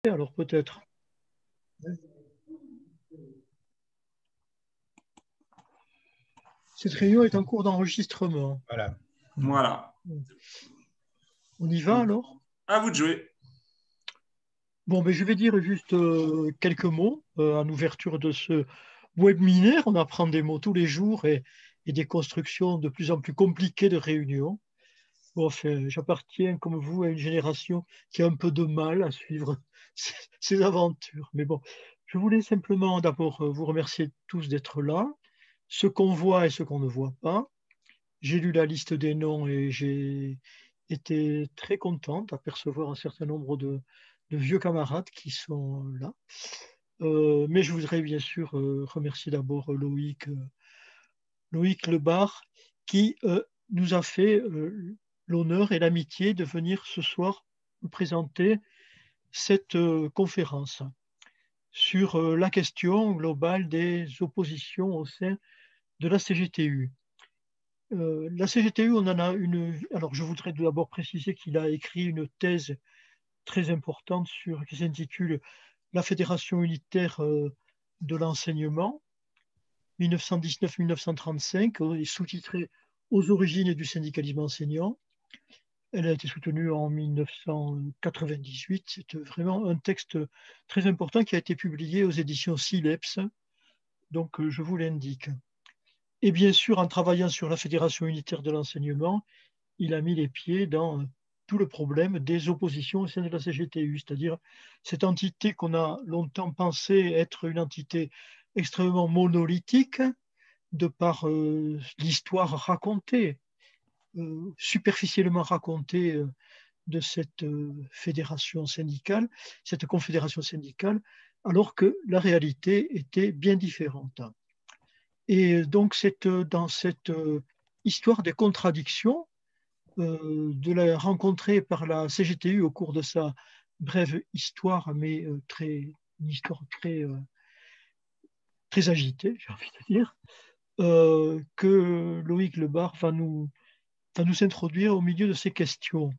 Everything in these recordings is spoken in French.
Alors peut-être. Cette réunion est en cours d'enregistrement. Voilà. Voilà. On y va alors? À vous de jouer. Bon, je vais dire juste quelques mots en ouverture de ce webinaire. On apprend des mots tous les jours et des constructions de plus en plus compliquées de réunions. Bon, enfin, j'appartiens comme vous à une génération qui a un peu de mal à suivre ces aventures. Mais bon, je voulais simplement d'abord vous remercier tous d'être là, ce qu'on voit et ce qu'on ne voit pas. J'ai lu la liste des noms et j'ai été très content d'apercevoir un certain nombre de vieux camarades qui sont là. Mais je voudrais bien sûr remercier d'abord Loïc Lebar qui nous a fait l'honneur et l'amitié de venir ce soir nous présenter cette conférence sur la question globale des oppositions au sein de la CGTU. La CGTU, on en a une. Alors, je voudrais d'abord préciser qu'il a écrit une thèse très importante qui s'intitule La Fédération unitaire de l'enseignement, 1919-1935, et sous-titrée Aux origines du syndicalisme enseignant. Elle a été soutenue en 1998. C'est vraiment un texte très important qui a été publié aux éditions Sileps. Donc, je vous l'indique. Et bien sûr, en travaillant sur la Fédération unitaire de l'enseignement, il a mis les pieds dans tout le problème des oppositions au sein de la CGTU, c'est-à-dire cette entité qu'on a longtemps pensé être une entité extrêmement monolithique de par l'histoire racontée, superficiellement racontée de cette fédération syndicale, cette confédération syndicale, alors que la réalité était bien différente. Et donc, c'est dans cette histoire des contradictions, de la rencontrer par la CGTU au cours de sa brève histoire, mais une histoire très agitée, j'ai envie de dire, que Loïc Lebar va nous introduire au milieu de ces questions.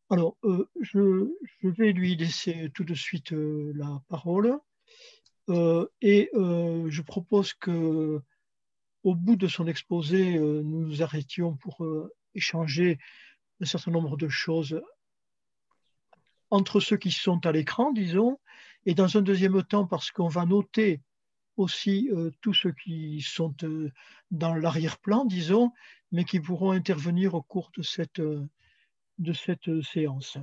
Alors, je vais lui laisser tout de suite la parole et je propose que au bout de son exposé, nous nous arrêtions pour échanger un certain nombre de choses entre ceux qui sont à l'écran, disons, et dans un deuxième temps, parce qu'on va noter aussi tous ceux qui sont dans l'arrière-plan, disons, mais qui pourront intervenir au cours de cette séance.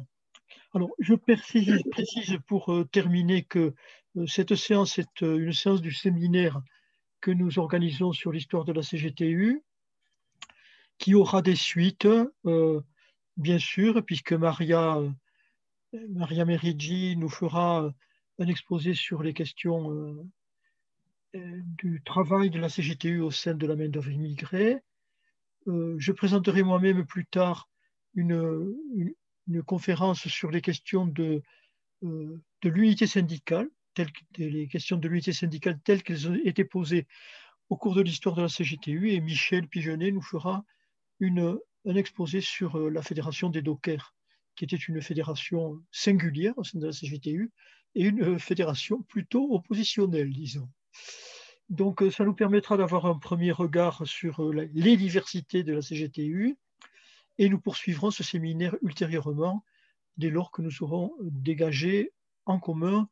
Alors, je précise pour terminer que cette séance est une séance du séminaire que nous organisons sur l'histoire de la CGTU, qui aura des suites, bien sûr, puisque Maria Merigi nous fera un exposé sur les questions du travail de la CGTU au sein de la main-d'œuvre immigrée. Je présenterai moi-même plus tard une conférence sur les questions de l'unité syndicale, les questions de l'unité syndicale telles qu'elles ont été posées au cours de l'histoire de la CGTU, et Michel Pigeonnet nous fera un exposé sur la fédération des dockers, qui était une fédération singulière au sein de la CGTU et une fédération plutôt oppositionnelle, disons. Donc, ça nous permettra d'avoir un premier regard sur les diversités de la CGTU et nous poursuivrons ce séminaire ultérieurement dès lors que nous aurons dégagé en commun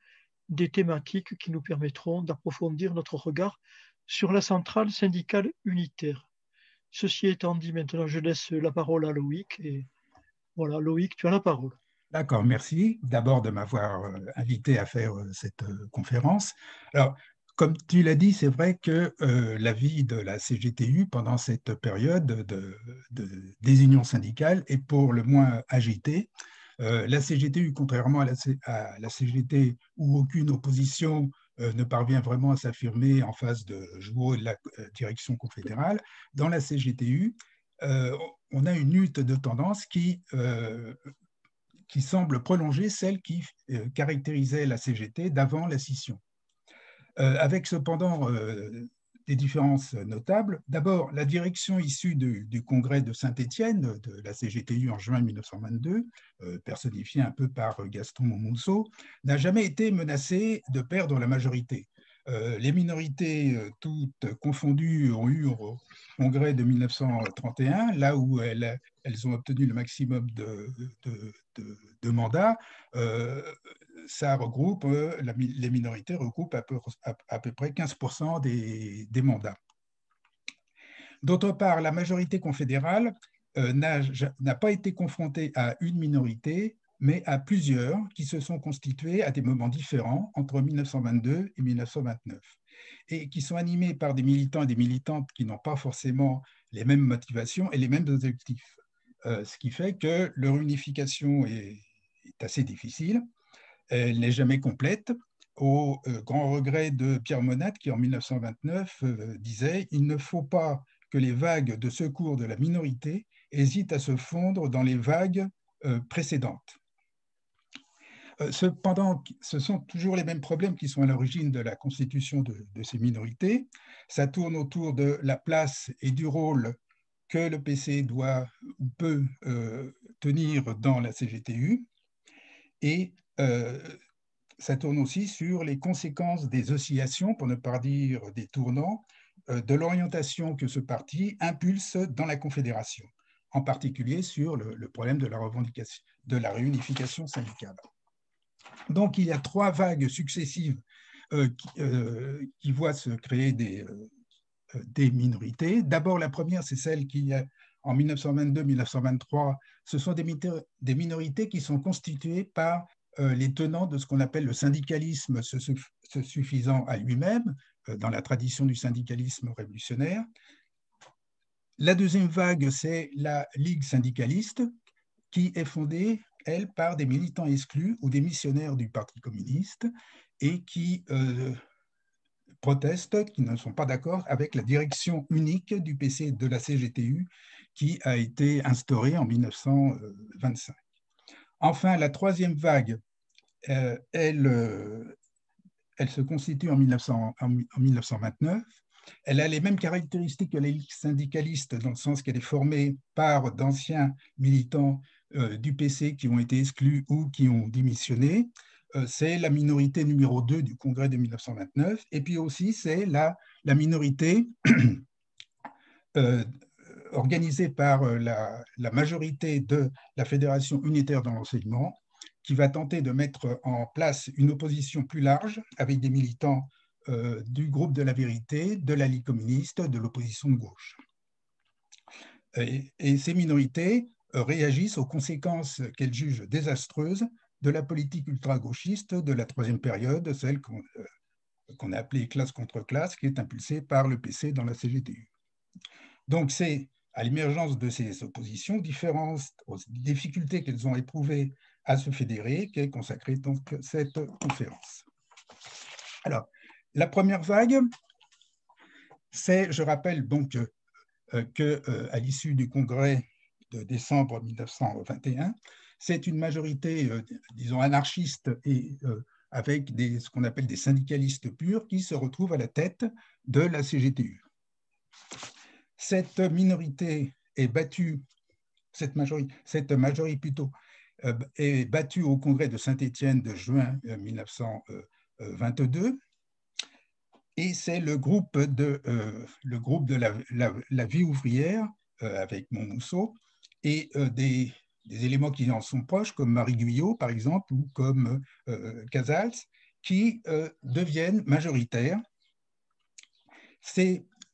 des thématiques qui nous permettront d'approfondir notre regard sur la centrale syndicale unitaire. Ceci étant dit, maintenant, je laisse la parole à Loïc. Et voilà, Loïc, tu as la parole. D'accord, merci d'abord de m'avoir invité à faire cette conférence. Alors, comme tu l'as dit, c'est vrai que la vie de la CGTU pendant cette période de désunion syndicale est pour le moins agitée. La CGTU, contrairement à la CGT où aucune opposition ne parvient vraiment à s'affirmer en face de Jouot et de la direction confédérale, dans la CGTU, on a une lutte de tendance qui semble prolonger celle qui caractérisait la CGT d'avant la scission. Avec cependant des différences notables. D'abord, la direction issue du congrès de Saint-Étienne, de la CGTU en juin 1922, personnifiée un peu par Gaston Monmousseau, n'a jamais été menacée de perdre la majorité. Les minorités, toutes confondues, ont eu au congrès de 1931, là où elles ont obtenu le maximum de mandats. Ça regroupe, les minorités regroupent à peu près 15% des mandats. D'autre part, la majorité confédérale n'a pas été confrontée à une minorité, mais à plusieurs qui se sont constituées à des moments différents entre 1922 et 1929 et qui sont animés par des militants et des militantes qui n'ont pas forcément les mêmes motivations et les mêmes objectifs. Ce qui fait que leur unification est assez difficile. Elle n'est jamais complète, au grand regret de Pierre Monat, qui en 1929 disait « Il ne faut pas que les vagues de secours de la minorité hésitent à se fondre dans les vagues précédentes ». Cependant, ce sont toujours les mêmes problèmes qui sont à l'origine de la constitution de ces minorités. Ça tourne autour de la place et du rôle que le PC doit ou peut tenir dans la CGTU. Et ça tourne aussi sur les conséquences des oscillations, pour ne pas dire des tournants, de l'orientation que ce parti impulse dans la Confédération, en particulier sur le problème de la revendication, de la réunification syndicale. Donc, il y a 3 vagues successives qui voient se créer des minorités. D'abord, la première, c'est celle qui, en 1922-1923, ce sont des minorités qui sont constituées par les tenants de ce qu'on appelle le syndicalisme se suffisant à lui-même, dans la tradition du syndicalisme révolutionnaire. La deuxième vague, c'est la Ligue syndicaliste, qui est fondée, elle, par des militants exclus ou des missionnaires du Parti communiste et qui protestent, qui ne sont pas d'accord avec la direction unique du PC et de la CGTU qui a été instaurée en 1925. Enfin, la troisième vague, elle se constitue en 1929. Elle a les mêmes caractéristiques que la Ligue syndicaliste dans le sens qu'elle est formée par d'anciens militants du PC qui ont été exclus ou qui ont démissionné. C'est la minorité numéro 2 du congrès de 1929. Et puis aussi, c'est la minorité organisée par la majorité de la Fédération unitaire dans l'enseignement, qui va tenter de mettre en place une opposition plus large avec des militants du groupe de la vérité, de la Ligue communiste, de l'opposition de gauche. Et ces minorités réagissent aux conséquences qu'elles jugent désastreuses de la politique ultra-gauchiste de la troisième période, celle qu'on a appelée classe contre classe, qui est impulsée par le PC dans la CGTU. Donc c'est à l'émergence de ces oppositions, différentes aux difficultés qu'elles ont éprouvées à se fédérer, qu'est consacrée donc cette conférence. Alors, la première vague, c'est, je rappelle donc qu'à l'issue du congrès de décembre 1921, c'est une majorité, disons, anarchiste et avec ce qu'on appelle des syndicalistes purs qui se retrouvent à la tête de la CGTU. Cette minorité est battue, cette majorité plutôt, est battue au congrès de Saint-Étienne de juin 1922. Et c'est le groupe de la vie ouvrière, avec Monmousseau, et des éléments qui en sont proches, comme Marie Guyot, par exemple, ou comme Casals, qui deviennent majoritaires.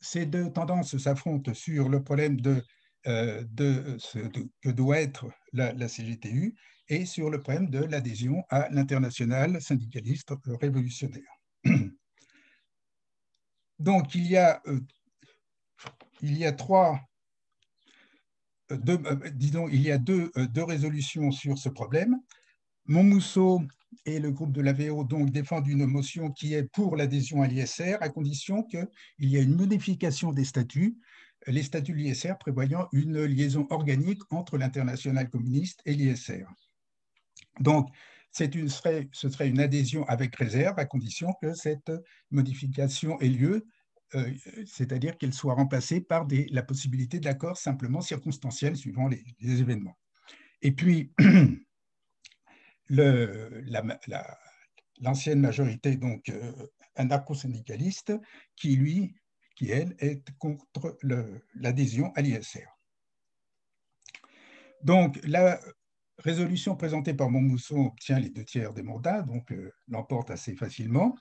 Ces 2 tendances s'affrontent sur le problème que doit être la CGTU et sur le problème de l'adhésion à l'internationale syndicaliste révolutionnaire. Donc, il y a deux résolutions sur ce problème. Monmousseau et le groupe de la VO donc défendent une motion qui est pour l'adhésion à l'ISR à condition qu'il y ait une modification des statuts, les statuts de l'ISR prévoyant une liaison organique entre l'internationale communiste et l'ISR. Donc, ce serait une adhésion avec réserve à condition que cette modification ait lieu c'est-à-dire qu'elle soit remplacée par la possibilité d'accords simplement circonstanciels suivant les événements. Et puis, l'ancienne majorité, donc anarcho-syndicaliste, qui, elle, est contre l'adhésion à l'ISR. Donc, la résolution présentée par Montmousson obtient les 2/3 des mandats, donc l'emporte assez facilement.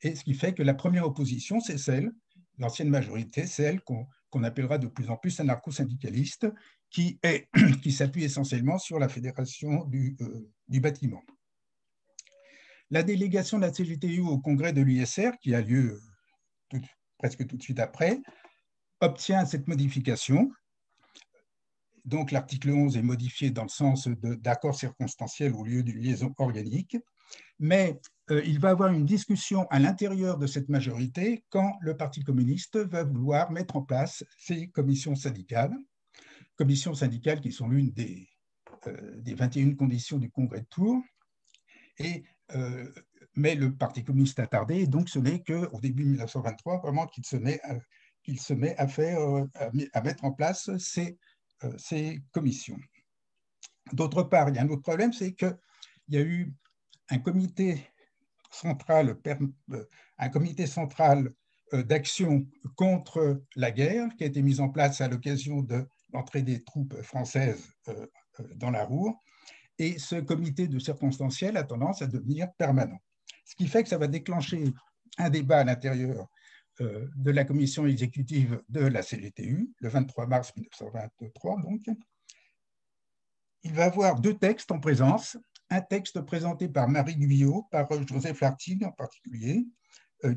Et ce qui fait que la première opposition, c'est l'ancienne majorité, celle qu'on appellera de plus en plus anarcho-syndicaliste, qui s'appuie essentiellement sur la fédération du bâtiment. La délégation de la CGTU au congrès de l'USR, qui a lieu presque tout de suite après, obtient cette modification. Donc, l'article 11 est modifié dans le sens d'accord circonstanciel au lieu d'une liaison organique. Mais il va y avoir une discussion à l'intérieur de cette majorité quand le Parti communiste va vouloir mettre en place ces commissions syndicales qui sont l'une des 21 conditions du congrès de Tours. Mais le Parti communiste a tardé, et donc ce n'est qu'au début de 1923 vraiment qu'il se met à mettre en place ces commissions. D'autre part, il y a un autre problème, c'est qu'il y a eu un comité central d'action contre la guerre qui a été mis en place à l'occasion de l'entrée des troupes françaises dans la Ruhr. Et ce comité de circonstanciel a tendance à devenir permanent. Ce qui fait que ça va déclencher un débat à l'intérieur de la commission exécutive de la CGTU, le 23 mars 1923. Donc, il va y avoir 2 textes en présence. Un texte présenté par Marie Guyot, par Joseph Lartigue en particulier,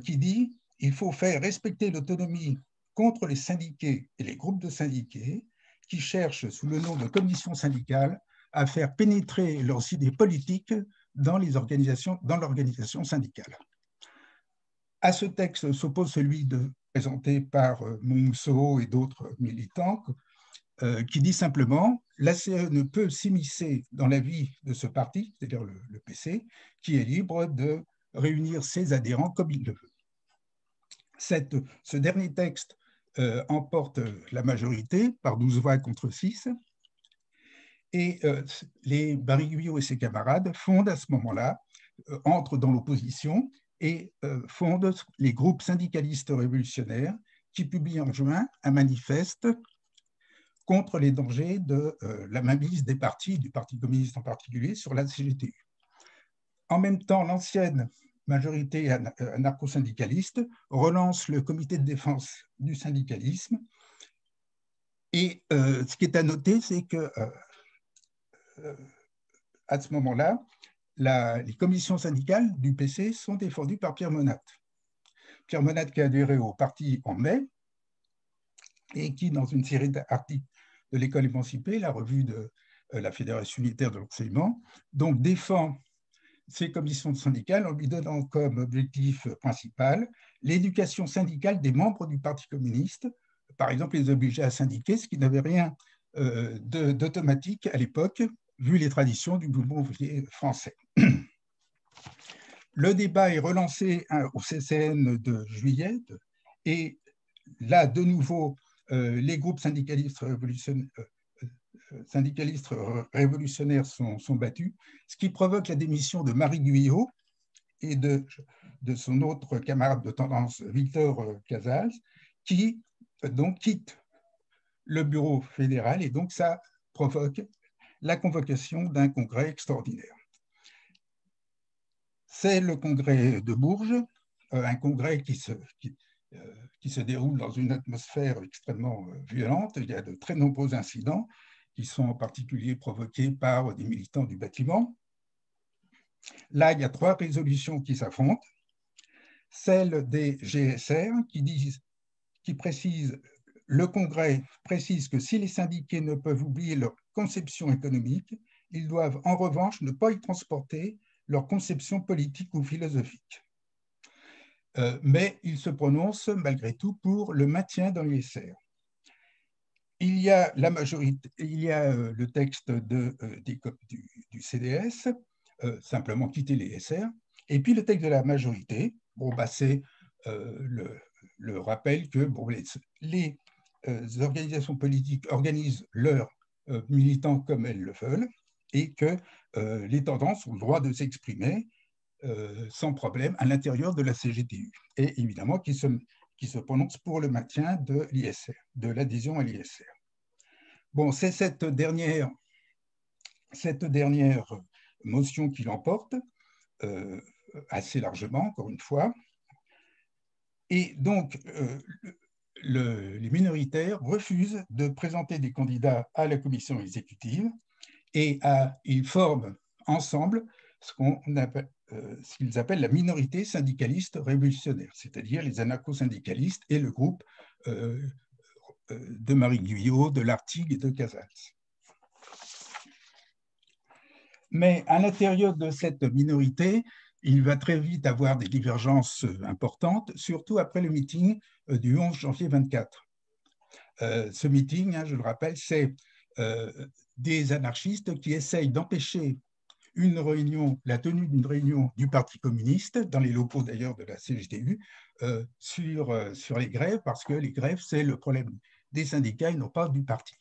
qui dit « Il faut faire respecter l'autonomie contre les syndiqués et les groupes de syndiqués qui cherchent, sous le nom de commission syndicale, à faire pénétrer leurs idées politiques dans l'organisation syndicale. » À ce texte s'oppose celui présenté par Montmousson et d'autres militants, qui dit simplement « La CE ne peut s'immiscer dans la vie de ce parti, c'est-à-dire le PC, qui est libre de réunir ses adhérents comme il le veut. » Ce dernier texte emporte la majorité par 12 voix contre 6, et les Bariguillot et ses camarades fondent à ce moment-là, entrent dans l'opposition et fondent les groupes syndicalistes révolutionnaires qui publient en juin un manifeste contre les dangers de la mainmise des partis, du Parti communiste en particulier, sur la CGTU. En même temps, l'ancienne majorité anarcho-syndicaliste relance le comité de défense du syndicalisme. Et ce qui est à noter, c'est que à ce moment-là, les commissions syndicales du PC sont défendues par Pierre Monat. Pierre Monat qui a adhéré au parti en mai et qui, dans une série d'articles de l'École émancipée, la revue de la Fédération unitaire de l'enseignement, donc défend ces commissions syndicales en lui donnant comme objectif principal l'éducation syndicale des membres du Parti communiste, par exemple les obliger à syndiquer, ce qui n'avait rien d'automatique à l'époque, vu les traditions du mouvement ouvrier français. Le débat est relancé au CCN de juillet, et là, de nouveau, les groupes syndicalistes révolutionnaires sont battus, ce qui provoque la démission de Marie Guyot et de son autre camarade de tendance, Victor Casals, qui donc quitte le bureau fédéral, et donc ça provoque la convocation d'un congrès extraordinaire. C'est le congrès de Bourges, un congrès qui se déroule dans une atmosphère extrêmement violente. Il y a de très nombreux incidents qui sont en particulier provoqués par des militants du bâtiment. Là, il y a 3 résolutions qui s'affrontent. Celle des GSR qui précise, le Congrès précise que si les syndiqués ne peuvent oublier leur conception économique, ils doivent en revanche ne pas y transporter leur conception politique ou philosophique. Mais ils se prononcent malgré tout pour le maintien dans l'ISR. Il y a la majorité, il y a le texte du CDS, simplement quitter les SR, et puis le texte de la majorité, bon, bah, c'est le rappelle que bon, les organisations politiques organisent leurs militants comme elles le veulent et que les tendances ont le droit de s'exprimer sans problème à l'intérieur de la CGTU et évidemment qui se prononce pour le maintien de l'ISR, de l'adhésion à l'ISR. Bon, c'est cette dernière motion qui l'emporte assez largement, encore une fois. Et donc, les minoritaires refusent de présenter des candidats à la commission exécutive et ils forment ensemble ce qu'ils appellent la minorité syndicaliste révolutionnaire, c'est-à-dire les anarcho-syndicalistes et le groupe de Marie Guyot, de Lartigue et de Casals. Mais à l'intérieur de cette minorité, il va très vite avoir des divergences importantes, surtout après le meeting du 11 janvier 24. Ce meeting, je le rappelle, c'est des anarchistes qui essayent d'empêcher la tenue d'une réunion du Parti communiste, dans les locaux d'ailleurs de la CGTU, sur les grèves, parce que les grèves, c'est le problème des syndicats et non pas du parti.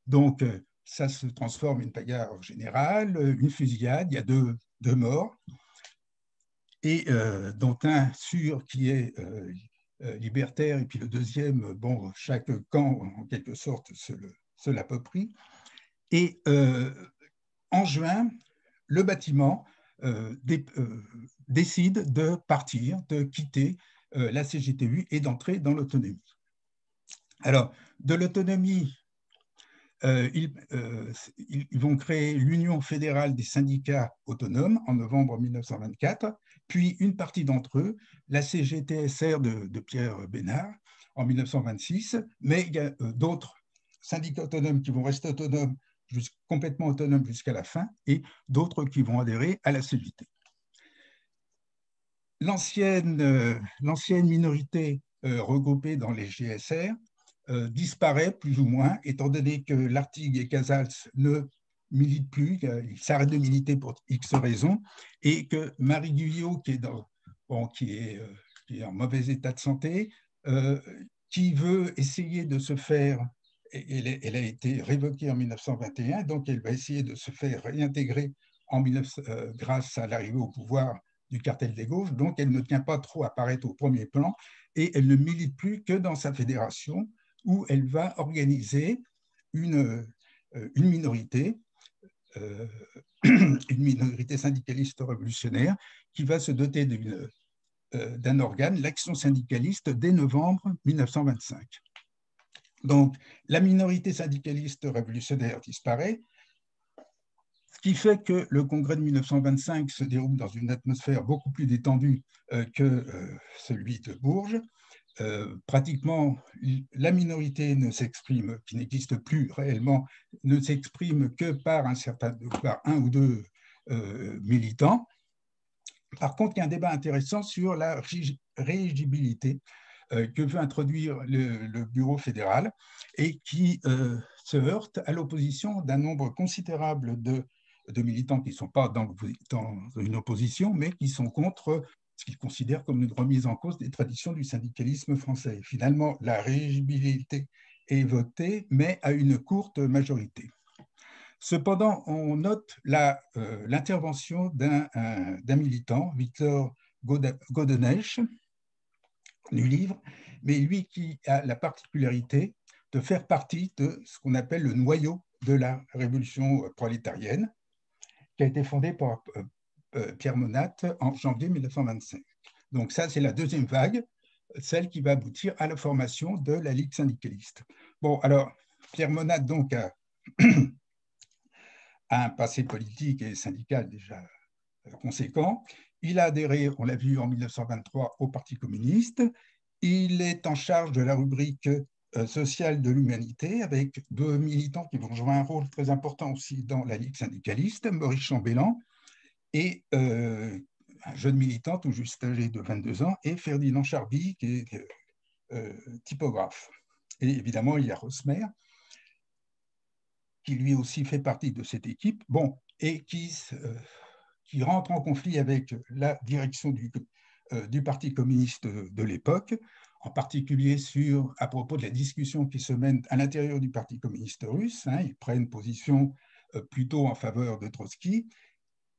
Donc, ça se transforme en une bagarre générale, une fusillade, il y a deux morts, et dont un sûr qui est libertaire, et puis le deuxième, bon, chaque camp, en quelque sorte, se l'approprie. Et en juin, le bâtiment décide de partir, de quitter la CGTU et d'entrer dans l'autonomie. Alors, de l'autonomie, ils vont créer l'Union fédérale des syndicats autonomes en novembre 1924, puis une partie d'entre eux, la CGTSR de Pierre Bénard en 1926, mais il y a d'autres syndicats autonomes qui vont rester autonomes, complètement autonomes jusqu'à la fin, et d'autres qui vont adhérer à la CGT. L'ancienne minorité regroupée dans les GSR disparaît plus ou moins, étant donné que Lartigue et Casals ne militent plus, ils s'arrêtent de militer pour X raisons, et que Marie Guyot, qui est en mauvais état de santé, qui veut essayer de se faire, elle a été révoquée en 1921, donc elle va essayer de se faire réintégrer grâce à l'arrivée au pouvoir du cartel des gauches, donc elle ne tient pas trop à apparaître au premier plan, et elle ne milite plus que dans sa fédération, où elle va organiser une minorité, une minorité syndicaliste révolutionnaire qui va se doter d'un organe, l'Action syndicaliste, dès novembre 1925. Donc, la minorité syndicaliste révolutionnaire disparaît, ce qui fait que le congrès de 1925 se déroule dans une atmosphère beaucoup plus détendue que celui de Bourges. Pratiquement, la minorité ne s'exprime, qui n'existe plus réellement, ne s'exprime que par un ou deux militants. Par contre, il y a un débat intéressant sur la rééligibilité que veut introduire le bureau fédéral et qui se heurte à l'opposition d'un nombre considérable de militants qui ne sont pas dans une opposition, mais qui sont contre ce qu'ils considèrent comme une remise en cause des traditions du syndicalisme français. Finalement, la rééligibilité est votée, mais à une courte majorité. Cependant, on note l'intervention d'un militant, Victor Godenech, du livre, mais lui qui a la particularité de faire partie de ce qu'on appelle le noyau de la révolution prolétarienne, qui a été fondée par Pierre Monat en janvier 1925. Donc ça, c'est la deuxième vague, celle qui va aboutir à la formation de la Ligue syndicaliste. Bon, alors, Pierre Monat, donc, a un passé politique et syndical déjà conséquent. Il a adhéré, on l'a vu en 1923, au Parti communiste. Il est en charge de la rubrique sociale de l'humanité, avec deux militants qui vont jouer un rôle très important aussi dans la Ligue syndicaliste, Maurice Chambellan et un jeune militant tout juste âgé de 22 ans, et Ferdinand Charby, qui est typographe. Et évidemment, il y a Rosmer, qui lui aussi fait partie de cette équipe, bon, et qui rentre en conflit avec la direction du Parti communiste de l'époque, en particulier à propos de la discussion qui se mène à l'intérieur du Parti communiste russe. Ils prennent position plutôt en faveur de Trotsky.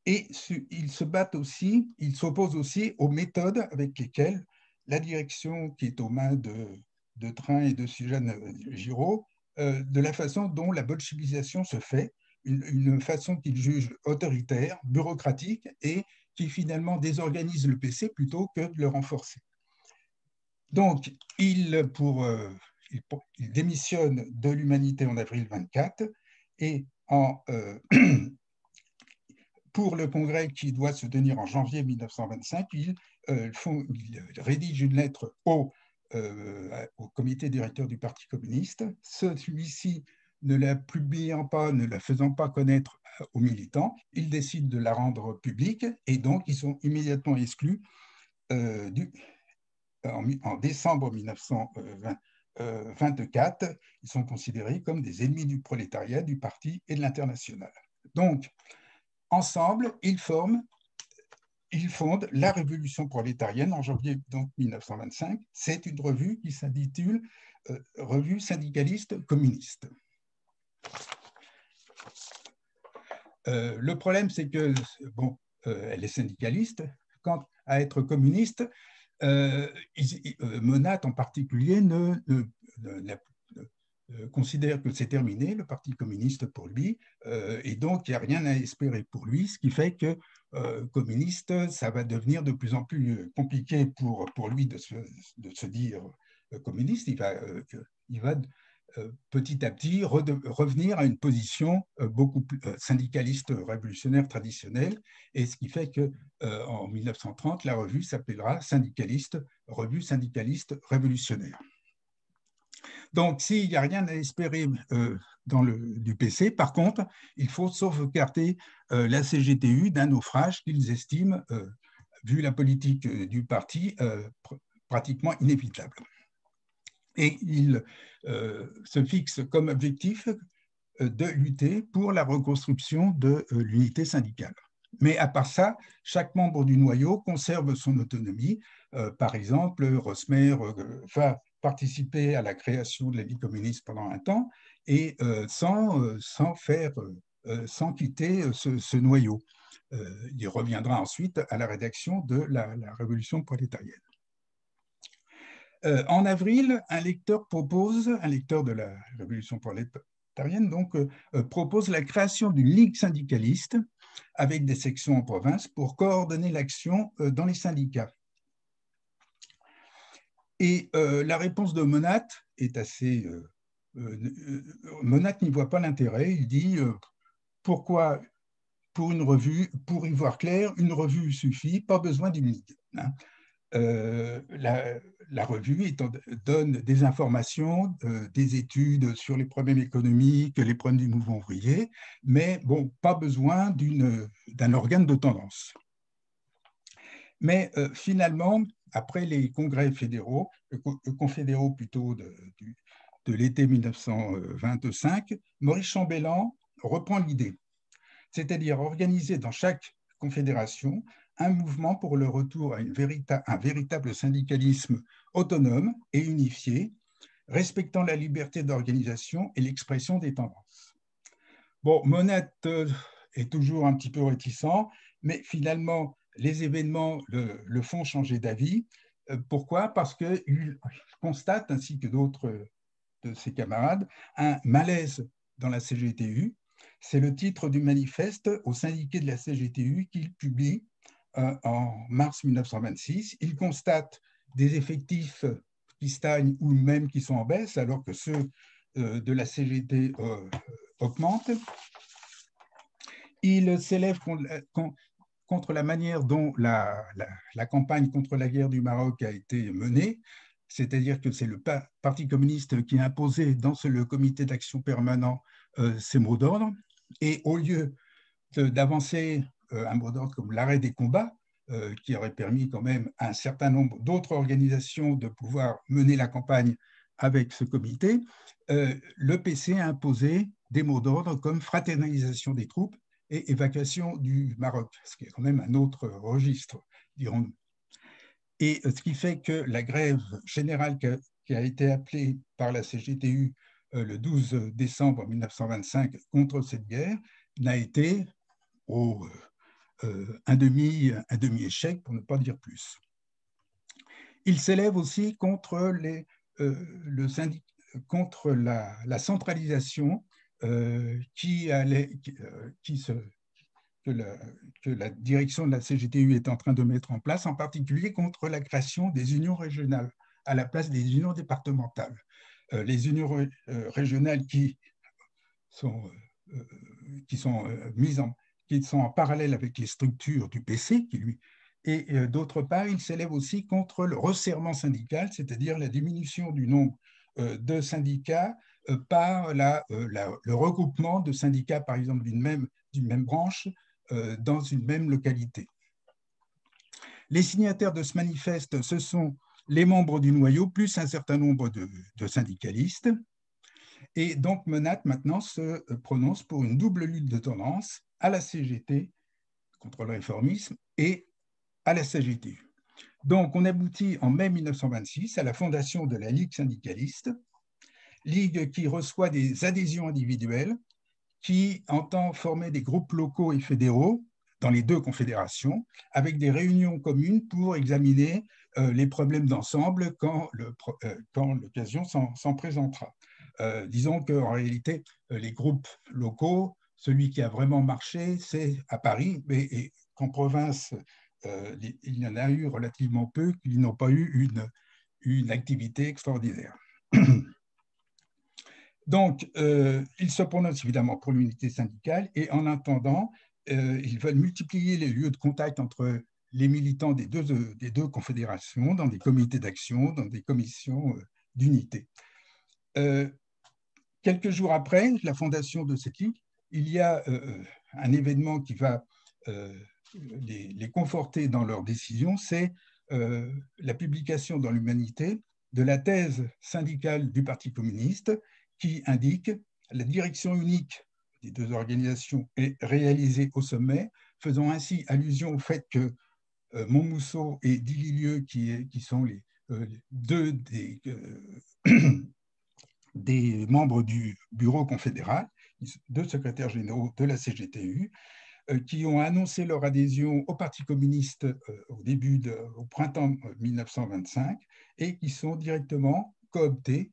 Et ils s'opposent aussi aux méthodes avec lesquelles la direction qui est aux mains de Train et de Suzanne Giraud, de la façon dont la bolchevisation se fait, une façon qu'ils jugent autoritaire, bureaucratique et qui finalement désorganise le PC plutôt que de le renforcer. Donc, il démissionne de l'Humanité en avril 24 et pour le congrès qui doit se tenir en janvier 1925, il rédige une lettre au comité directeur du Parti communiste. Celui-ci, ne la publiant pas, ne la faisant pas connaître aux militants, il décide de la rendre publique et donc ils sont immédiatement exclus en décembre 1924. Ils sont considérés comme des ennemis du prolétariat, du parti et de l'internationale. Donc, ensemble, ils fondent la Révolution prolétarienne en janvier 1925. C'est une revue qui s'intitule Revue syndicaliste communiste. Le problème, c'est que, elle est syndicaliste. Quant à être communiste, Monat en particulier considère que c'est terminé, le Parti communiste pour lui, et donc il n'y a rien à espérer pour lui, ce qui fait que communiste, ça va devenir de plus en plus compliqué pour lui de se dire communiste. Il va petit à petit revenir à une position beaucoup plus syndicaliste révolutionnaire traditionnelle, et ce qui fait qu'en 1930, la revue s'appellera Revue syndicaliste révolutionnaire. Donc, s'il n'y a rien à espérer du PC, par contre, il faut sauvegarder la CGTU d'un naufrage qu'ils estiment, vu la politique du parti, pratiquement inévitable. Et il se fixe comme objectif de lutter pour la reconstruction de l'unité syndicale. Mais à part ça, chaque membre du noyau conserve son autonomie. Par exemple, Rosmer va participer à la création de la Ligue communiste pendant un temps et sans quitter ce noyau. Il reviendra ensuite à la rédaction de la Révolution prolétarienne. En avril, un lecteur de la Révolution prolétarienne, donc, propose la création d'une ligue syndicaliste avec des sections en province pour coordonner l'action dans les syndicats. Et la réponse de Monat est assez... Monat n'y voit pas l'intérêt. Il dit pourquoi, pour une revue, pour y voir clair, une revue suffit, pas besoin d'une ligue. La revue donne des informations, des études sur les problèmes économiques, les problèmes du mouvement ouvrier, mais bon, pas besoin d'un organe de tendance. Mais finalement, après les congrès fédéraux, confédéraux plutôt de l'été 1925, Maurice Chambellan reprend l'idée, c'est-à-dire organiser dans chaque confédération un mouvement pour le retour à un véritable syndicalisme autonome et unifié, respectant la liberté d'organisation et l'expression des tendances. Bon, Monat est toujours un petit peu réticent, mais finalement, les événements le font changer d'avis. Pourquoi? Parce qu'il constate, ainsi que d'autres de ses camarades, un malaise dans la CGTU. C'est le titre du manifeste aux syndiqués de la CGTU qu'il publie en mars 1926. Il constate des effectifs qui stagnent ou même qui sont en baisse, alors que ceux de la CGT augmentent. Il s'élève contre la manière dont la campagne contre la guerre du Maroc a été menée, c'est-à-dire que c'est le Parti communiste qui a imposé dans le comité d'action permanent ces mots d'ordre, et au lieu d'avancer un mot d'ordre comme l'arrêt des combats, qui aurait permis quand même à un certain nombre d'autres organisations de pouvoir mener la campagne avec ce comité, le PC a imposé des mots d'ordre comme fraternalisation des troupes et évacuation du Maroc, ce qui est quand même un autre registre, dirons-nous. Et ce qui fait que la grève générale qui a été appelée par la CGTU le 12 décembre 1925 contre cette guerre n'a été un demi-échec, pour ne pas dire plus. Il s'élève aussi contre, contre la centralisation que la direction de la CGTU est en train de mettre en place, en particulier contre la création des unions régionales à la place des unions départementales. Les unions régionales qui sont en parallèle avec les structures du PC, et d'autre part, il s'élève aussi contre le resserrement syndical, c'est-à-dire la diminution du nombre de syndicats par le regroupement de syndicats, par exemple, d'une même branche dans une même localité. Les signataires de ce manifeste, ce sont les membres du noyau, plus un certain nombre de syndicalistes. Et donc, Menat, maintenant, se prononce pour une double lutte de tendance à la CGT, contre le réformisme, et à la CGTU. Donc, on aboutit en mai 1926 à la fondation de la Ligue syndicaliste, Ligue qui reçoit des adhésions individuelles, qui entend former des groupes locaux et fédéraux dans les deux confédérations, avec des réunions communes pour examiner les problèmes d'ensemble quand l'occasion s'en présentera. Disons qu'en réalité, les groupes locaux, celui qui a vraiment marché, c'est à Paris, mais qu'en province, il y en a eu relativement peu, qui n'ont pas eu une activité extraordinaire. Donc, ils se prononcent évidemment pour l'unité syndicale et en attendant, ils veulent multiplier les lieux de contact entre les militants des deux confédérations dans des comités d'action, dans des commissions d'unité. Quelques jours après la fondation de cette ligue, il y a un événement qui va les conforter dans leur décision, c'est la publication dans l'Humanité de la thèse syndicale du Parti communiste qui indique la direction unique des deux organisations est réalisée au sommet, faisant ainsi allusion au fait que Montmousseau et Dillilieu, qui sont les deux des membres du bureau confédéral, deux secrétaires généraux de la CGTU, qui ont annoncé leur adhésion au Parti communiste au printemps 1925 et qui sont directement cooptés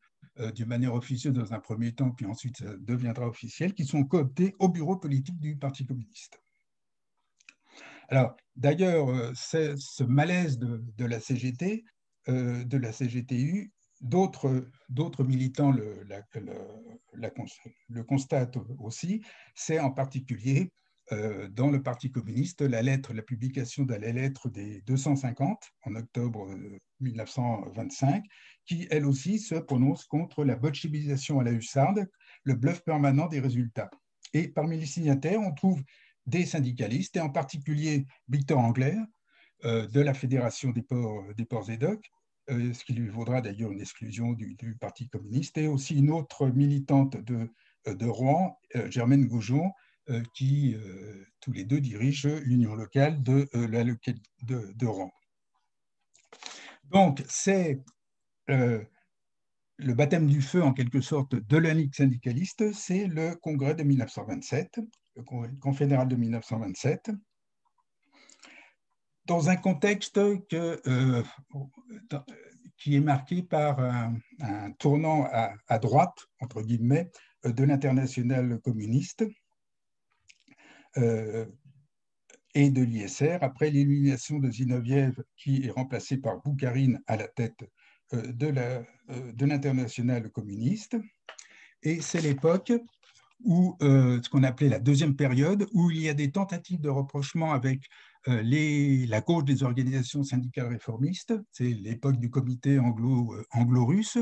d'une manière officieuse dans un premier temps, puis ensuite ça deviendra officiel, qui sont cooptés au bureau politique du Parti communiste. Alors, d'ailleurs, ce malaise de la CGT, de la CGTU, d'autres militants le constatent aussi, c'est en particulier dans le Parti communiste la publication de la lettre des 250 en octobre 1925, qui elle aussi se prononce contre la bolchevisation à la hussarde, le bluff permanent des résultats. Et parmi les signataires, on trouve des syndicalistes, et en particulier Victor Angler, de la Fédération des ports et docks, ce qui lui vaudra d'ailleurs une exclusion du Parti communiste, et aussi une autre militante de Rouen, Germaine Goujon, qui tous les deux dirigent l'union locale de Rouen. Donc, c'est le baptême du feu, en quelque sorte, de la Ligue syndicaliste, c'est le congrès de 1927, le confédéral de 1927, dans un contexte qui est marqué par un tournant à droite, entre guillemets, de l'internationale communiste et de l'ISR, après l'élimination de Zinoviev, qui est remplacé par Boukharine à la tête de l'internationale communiste. Et c'est l'époque où, ce qu'on appelait la deuxième période, où il y a des tentatives de rapprochement avec la gauche des organisations syndicales réformistes. C'est l'époque du comité anglo-russe.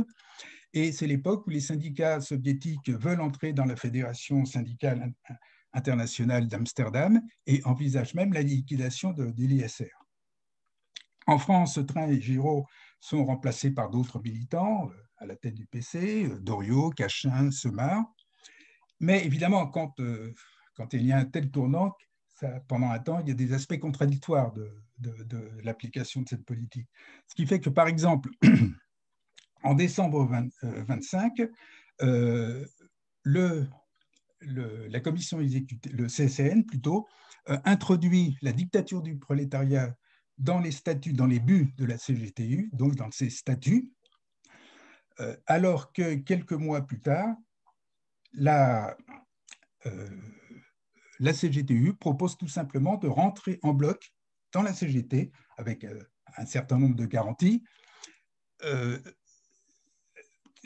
Et c'est l'époque où les syndicats soviétiques veulent entrer dans la fédération syndicale internationale d'Amsterdam et envisagent même la liquidation de l'ISR. En France, Train et Giraud sont remplacés par d'autres militants à la tête du PC, Doriot, Cachin, Semard. Mais évidemment, quand il y a un tel tournant, pendant un temps, il y a des aspects contradictoires de l'application de cette politique. Ce qui fait que, par exemple, en décembre 25, la commission exécutive, le CCN plutôt, introduit la dictature du prolétariat dans les statuts, dans les buts de la CGTU, donc dans ses statuts, alors que quelques mois plus tard, la CGTU propose tout simplement de rentrer en bloc dans la CGT avec un certain nombre de garanties.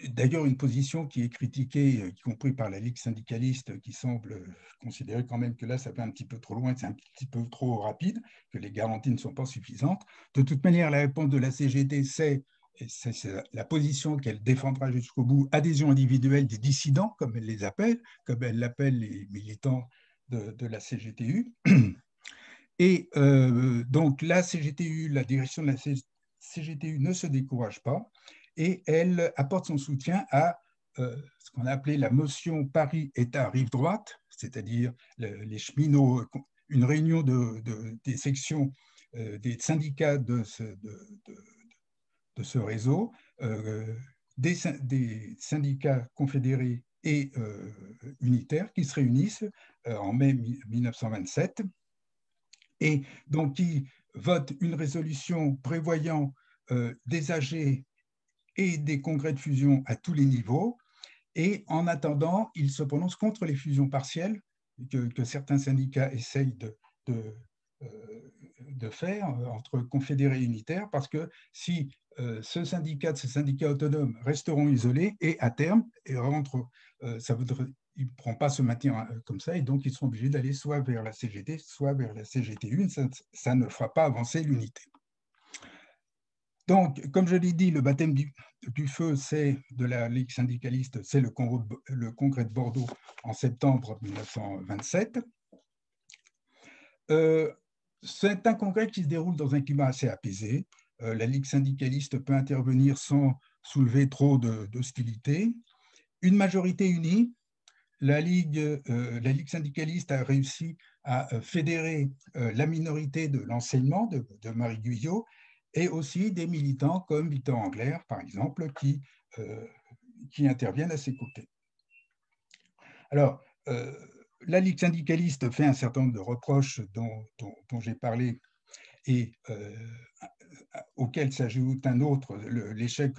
D'ailleurs, une position qui est critiquée, y compris par la Ligue syndicaliste, qui semble considérer quand même que là, ça va un petit peu trop loin, c'est un petit peu trop rapide, que les garanties ne sont pas suffisantes. De toute manière, la réponse de la CGT, c'est la position qu'elle défendra jusqu'au bout, adhésion individuelle des dissidents, comme elle les appelle, comme elle l'appelle les militants de la CGTU. Et donc, la CGTU, la direction de la CGTU ne se décourage pas, et elle apporte son soutien à ce qu'on a appelé la motion Paris-État rive droite, c'est-à-dire les cheminots, une réunion des sections des syndicats de ce réseau, des syndicats confédérés et unitaires qui se réunissent en mai 1927 et donc qui votent une résolution prévoyant des AG et des congrès de fusion à tous les niveaux. Et en attendant, ils se prononcent contre les fusions partielles que certains syndicats essayent de faire entre confédérés et unitaires, parce que si ces syndicats autonomes resteront isolés et à terme, ça voudrait, ils ne pourront pas se maintenir comme ça, et donc ils seront obligés d'aller soit vers la CGT, soit vers la CGTU. Ça ne fera pas avancer l'unité. Donc, comme je l'ai dit, le baptême du feu, c'est de la Ligue syndicaliste, c'est le congrès de Bordeaux en septembre 1927. C'est un congrès qui se déroule dans un climat assez apaisé. La Ligue syndicaliste peut intervenir sans soulever trop d'hostilité. Une majorité unie, la Ligue syndicaliste a réussi à fédérer la minorité de l'enseignement de Marie Guyot, et aussi des militants comme Victor Angler, par exemple, qui interviennent à ses côtés. Alors, la Ligue syndicaliste fait un certain nombre de reproches dont j'ai parlé et auquel s'ajoute un autre, l'échec,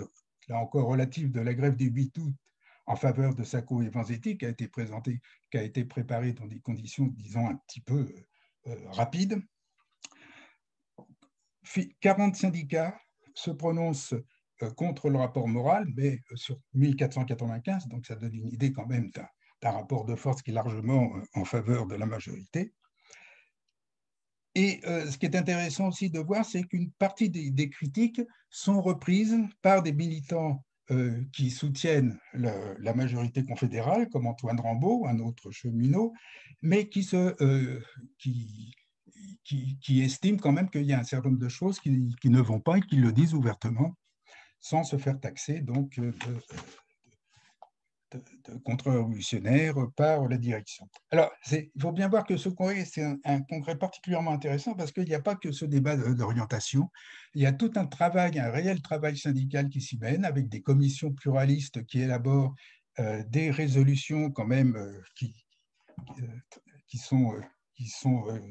là encore relatif, de la grève du 8 août en faveur de Sacco et Vanzetti, qui a été préparé dans des conditions, disons, un petit peu rapides. 40 syndicats se prononcent contre le rapport moral, mais sur 1495, donc ça donne une idée quand même d'un rapport de force qui est largement en faveur de la majorité. Et ce qui est intéressant aussi de voir, c'est qu'une partie des critiques sont reprises par des militants qui soutiennent la majorité confédérale, comme Antoine Rambaud, un autre cheminot, mais qui estiment quand même qu'il y a un certain nombre de choses qui ne vont pas et qui le disent ouvertement, sans se faire taxer donc de contre-révolutionnaire par la direction. Alors, il faut bien voir que ce congrès, c'est un congrès particulièrement intéressant parce qu'il n'y a pas que ce débat d'orientation, il y a tout un travail, un réel travail syndical qui s'y mène avec des commissions pluralistes qui élaborent des résolutions quand même qui sont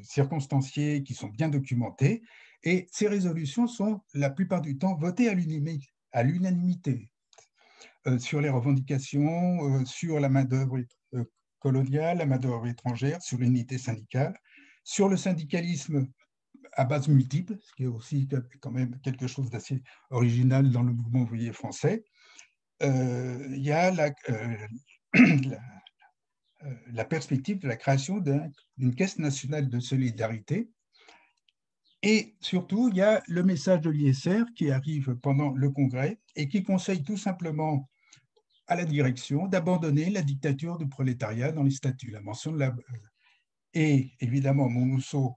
circonstanciées, qui sont bien documentées, et ces résolutions sont la plupart du temps votées à l'unanimité. Sur les revendications, sur la main-d'œuvre coloniale, la main-d'œuvre étrangère, sur l'unité syndicale, sur le syndicalisme à base multiple, ce qui est aussi quand même quelque chose d'assez original dans le mouvement ouvrier français. Il y a la perspective de la création d'une caisse nationale de solidarité. Et surtout, il y a le message de l'ISR qui arrive pendant le congrès et qui conseille tout simplement à la direction d'abandonner la dictature du prolétariat dans les statuts. La mention de et évidemment, Montmousseau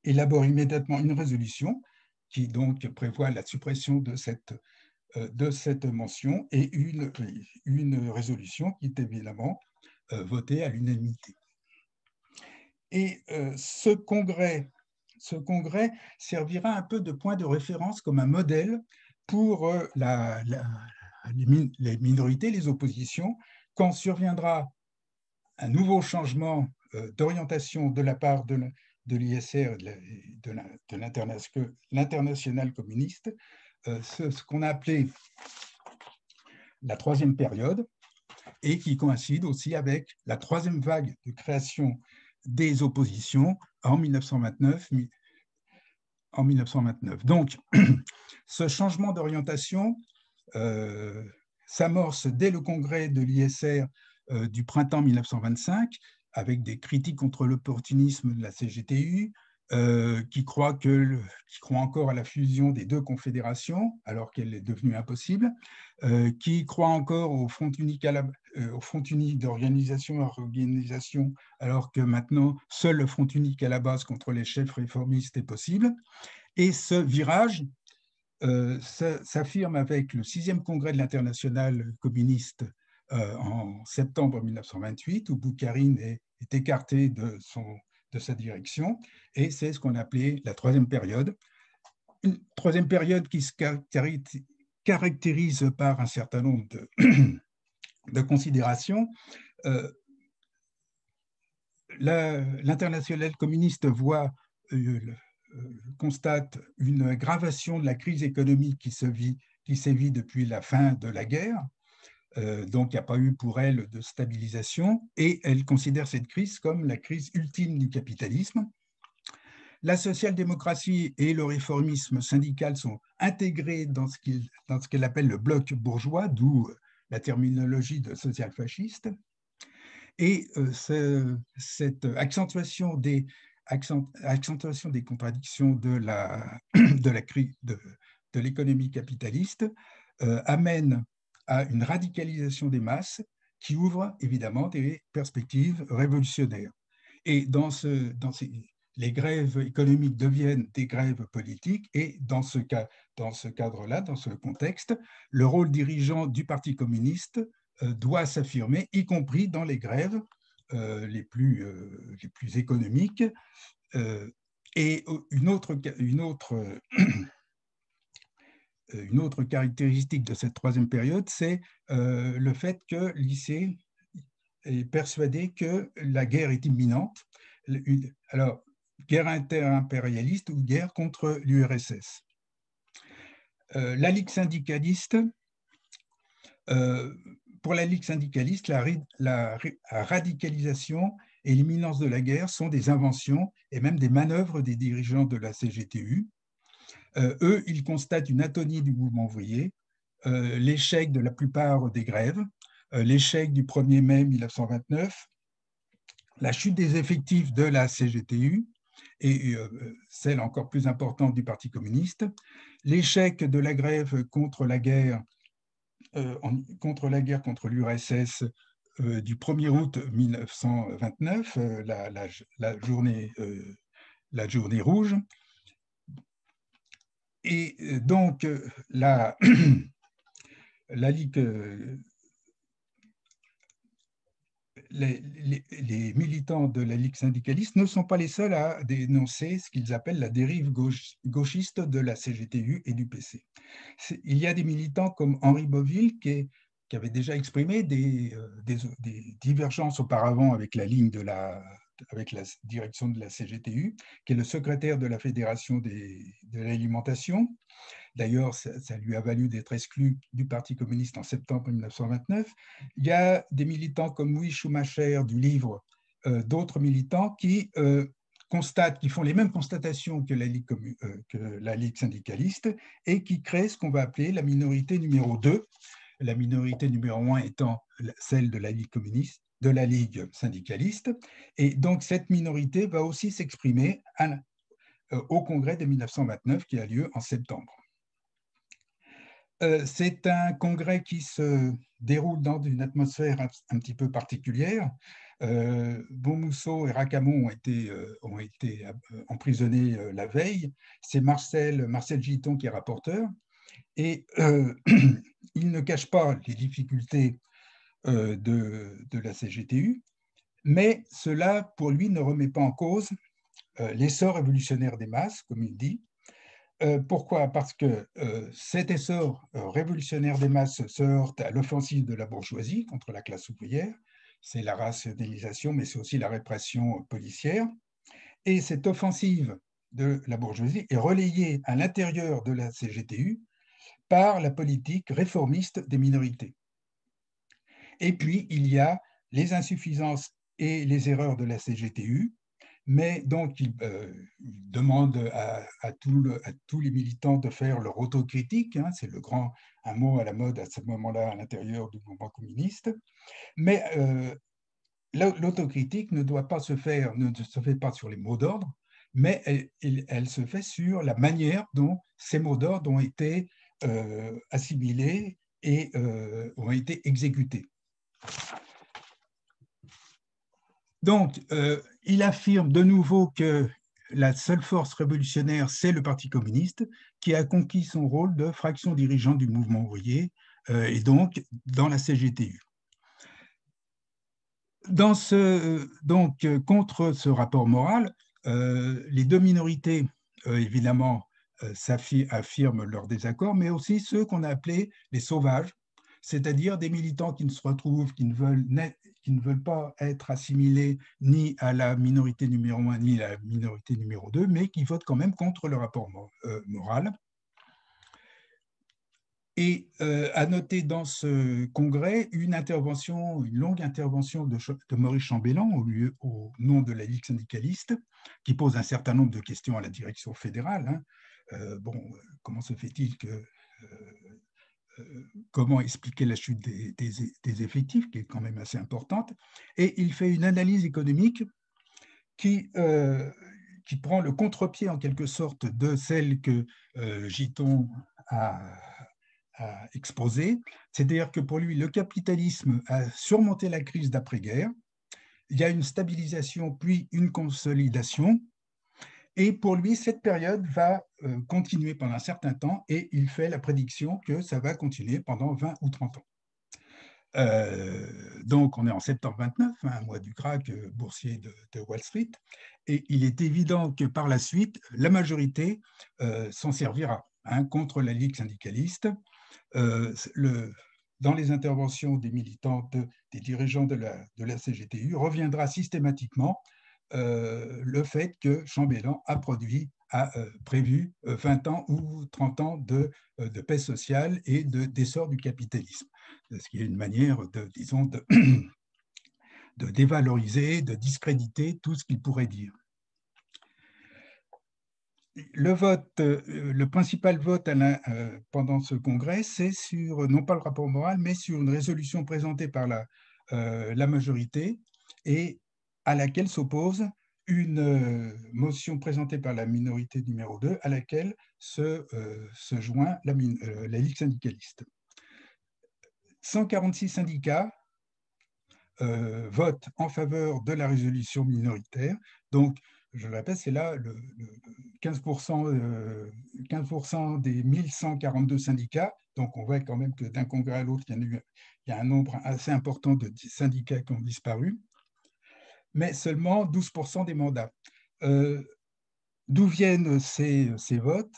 élabore immédiatement une résolution qui donc prévoit la suppression de cette mention et une résolution qui est évidemment voté à l'unanimité. Et ce congrès servira un peu de point de référence comme un modèle pour les minorités, les oppositions, quand surviendra un nouveau changement d'orientation de la part de l'ISR, de l'internationale communiste, ce qu'on a appelé la troisième période, et qui coïncide aussi avec la troisième vague de création des oppositions en 1929. Donc, ce changement d'orientation s'amorce dès le congrès de l'ISR du printemps 1925, avec des critiques contre l'opportunisme de la CGTU, qui croit encore à la fusion des deux confédérations, alors qu'elle est devenue impossible, qui croit encore au front unique d'organisation à organisation, alors que maintenant, seul le front unique à la base contre les chefs réformistes est possible. Et ce virage s'affirme avec le 6e congrès de l'Internationale communiste en septembre 1928, où Boukharine est écarté de sa direction, et c'est ce qu'on appelait la troisième période. Une troisième période qui se caractérise par un certain nombre de considérations. L'Internationale communiste constate une aggravation de la crise économique qui sévit depuis la fin de la guerre. Donc, il n'y a pas eu pour elle de stabilisation, et elle considère cette crise comme la crise ultime du capitalisme. La social-démocratie et le réformisme syndical sont intégrés dans ce qu'elle appelle le bloc bourgeois, d'où la terminologie de social-fasciste. Et cette accentuation des contradictions de l'économie capitaliste amène à une radicalisation des masses qui ouvre évidemment des perspectives révolutionnaires. Et les grèves économiques deviennent des grèves politiques, et dans ce cadre-là, dans ce contexte, le rôle dirigeant du Parti communiste doit s'affirmer, y compris dans les grèves les plus économiques. Et une autre caractéristique de cette troisième période, c'est le fait que l'IC est persuadé que la guerre est imminente. Alors, guerre inter-impérialiste ou guerre contre l'URSS. La Ligue syndicaliste, pour la Ligue syndicaliste, la radicalisation et l'imminence de la guerre sont des inventions et même des manœuvres des dirigeants de la CGTU. Eux, ils constatent une atonie du mouvement ouvrier, l'échec de la plupart des grèves, l'échec du 1er mai 1929, la chute des effectifs de la CGTU et celle encore plus importante du Parti communiste, l'échec de la grève contre la guerre contre l'URSS du 1er août 1929, la journée rouge. Et donc, la Ligue, les militants de la Ligue syndicaliste ne sont pas les seuls à dénoncer ce qu'ils appellent la dérive gauchiste de la CGTU et du PC. Il y a des militants comme Henri Beauville qui avait déjà exprimé des divergences auparavant avec la ligne avec la direction de la CGTU, qui est le secrétaire de la Fédération de l'alimentation. D'ailleurs, ça lui a valu d'être exclu du Parti communiste en septembre 1929. Il y a des militants comme Louis Schumacher du livre, d'autres militants qui font les mêmes constatations que la Ligue syndicaliste et qui créent ce qu'on va appeler la minorité numéro 2, la minorité numéro 1 étant celle de la Ligue communiste, de la Ligue syndicaliste. Et donc, cette minorité va aussi s'exprimer au congrès de 1929 qui a lieu en septembre. C'est un congrès qui se déroule dans une atmosphère un petit peu particulière. Bonmousseau et Racamon ont été emprisonnés la veille. C'est Marcel Giton qui est rapporteur. Et il ne cache pas les difficultés de la CGTU, mais cela, pour lui, ne remet pas en cause l'essor révolutionnaire des masses, comme il dit. Pourquoi? Parce que cet essor révolutionnaire des masses se heurte à l'offensive de la bourgeoisie contre la classe ouvrière. C'est la rationalisation, mais c'est aussi la répression policière. Et cette offensive de la bourgeoisie est relayée à l'intérieur de la CGTU par la politique réformiste des minorités. Et puis, il y a les insuffisances et les erreurs de la CGTU, mais donc il demande à tous les militants de faire leur autocritique, hein, c'est un mot à la mode à ce moment-là à l'intérieur du mouvement communiste, mais l'autocritique ne se fait pas sur les mots d'ordre, mais elle se fait sur la manière dont ces mots d'ordre ont été assimilés et ont été exécutés. Donc, il affirme de nouveau que la seule force révolutionnaire, c'est le Parti communiste, qui a conquis son rôle de fraction dirigeante du mouvement ouvrier, et donc dans la CGTU. Donc, contre ce rapport moral, les deux minorités, évidemment, affirment leur désaccord, mais aussi ceux qu'on a appelés les sauvages, c'est-à-dire des militants qui ne se retrouvent, qui ne veulent pas être assimilés ni à la minorité numéro 1 ni à la minorité numéro 2, mais qui votent quand même contre le rapport moral. Et à noter dans ce congrès une longue intervention de Maurice Chambellan au nom de la Ligue syndicaliste, qui pose un certain nombre de questions à la direction fédérale. Hein. Comment se fait-il que comment expliquer la chute des effectifs, qui est quand même assez importante, et il fait une analyse économique qui prend le contre-pied en quelque sorte de celle que Giton a exposée, c'est-à-dire que pour lui, le capitalisme a surmonté la crise d'après-guerre, il y a une stabilisation puis une consolidation, et pour lui, cette période va continuer pendant un certain temps, et il fait la prédiction que ça va continuer pendant 20 ou 30 ans. Donc, on est en septembre 29, hein, un mois du krach boursier de Wall Street, et il est évident que par la suite, la majorité s'en servira hein, contre la Ligue syndicaliste. Dans les interventions des militants, des dirigeants de la CGTU, reviendra systématiquement le fait que Chambellan a prévu 20 ans ou 30 ans de paix sociale et d'essor du capitalisme. Ce qui est une manière, disons, de dévaloriser, de discréditer tout ce qu'il pourrait dire. Le principal vote pendant ce congrès, c'est sur, non pas le rapport moral, mais sur une résolution présentée par la majorité et à laquelle s'oppose une motion présentée par la minorité numéro 2, à laquelle se joint la Ligue syndicaliste. 146 syndicats votent en faveur de la résolution minoritaire. Donc, je le répète, c'est là 15% des 1142 syndicats. Donc, on voit quand même que d'un congrès à l'autre, il y a un nombre assez important de syndicats qui ont disparu, mais seulement 12% des mandats. D'où viennent ces votes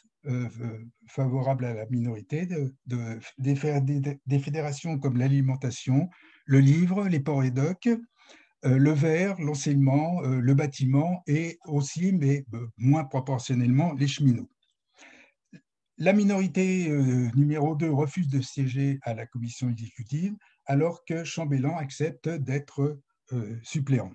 favorables à la minorité des fédérations comme l'alimentation, le livre, les ports et docks, le verre, l'enseignement, le bâtiment et aussi, mais moins proportionnellement, les cheminots. La minorité numéro 2 refuse de siéger à la commission exécutive alors que Chambellan accepte d'être suppléant.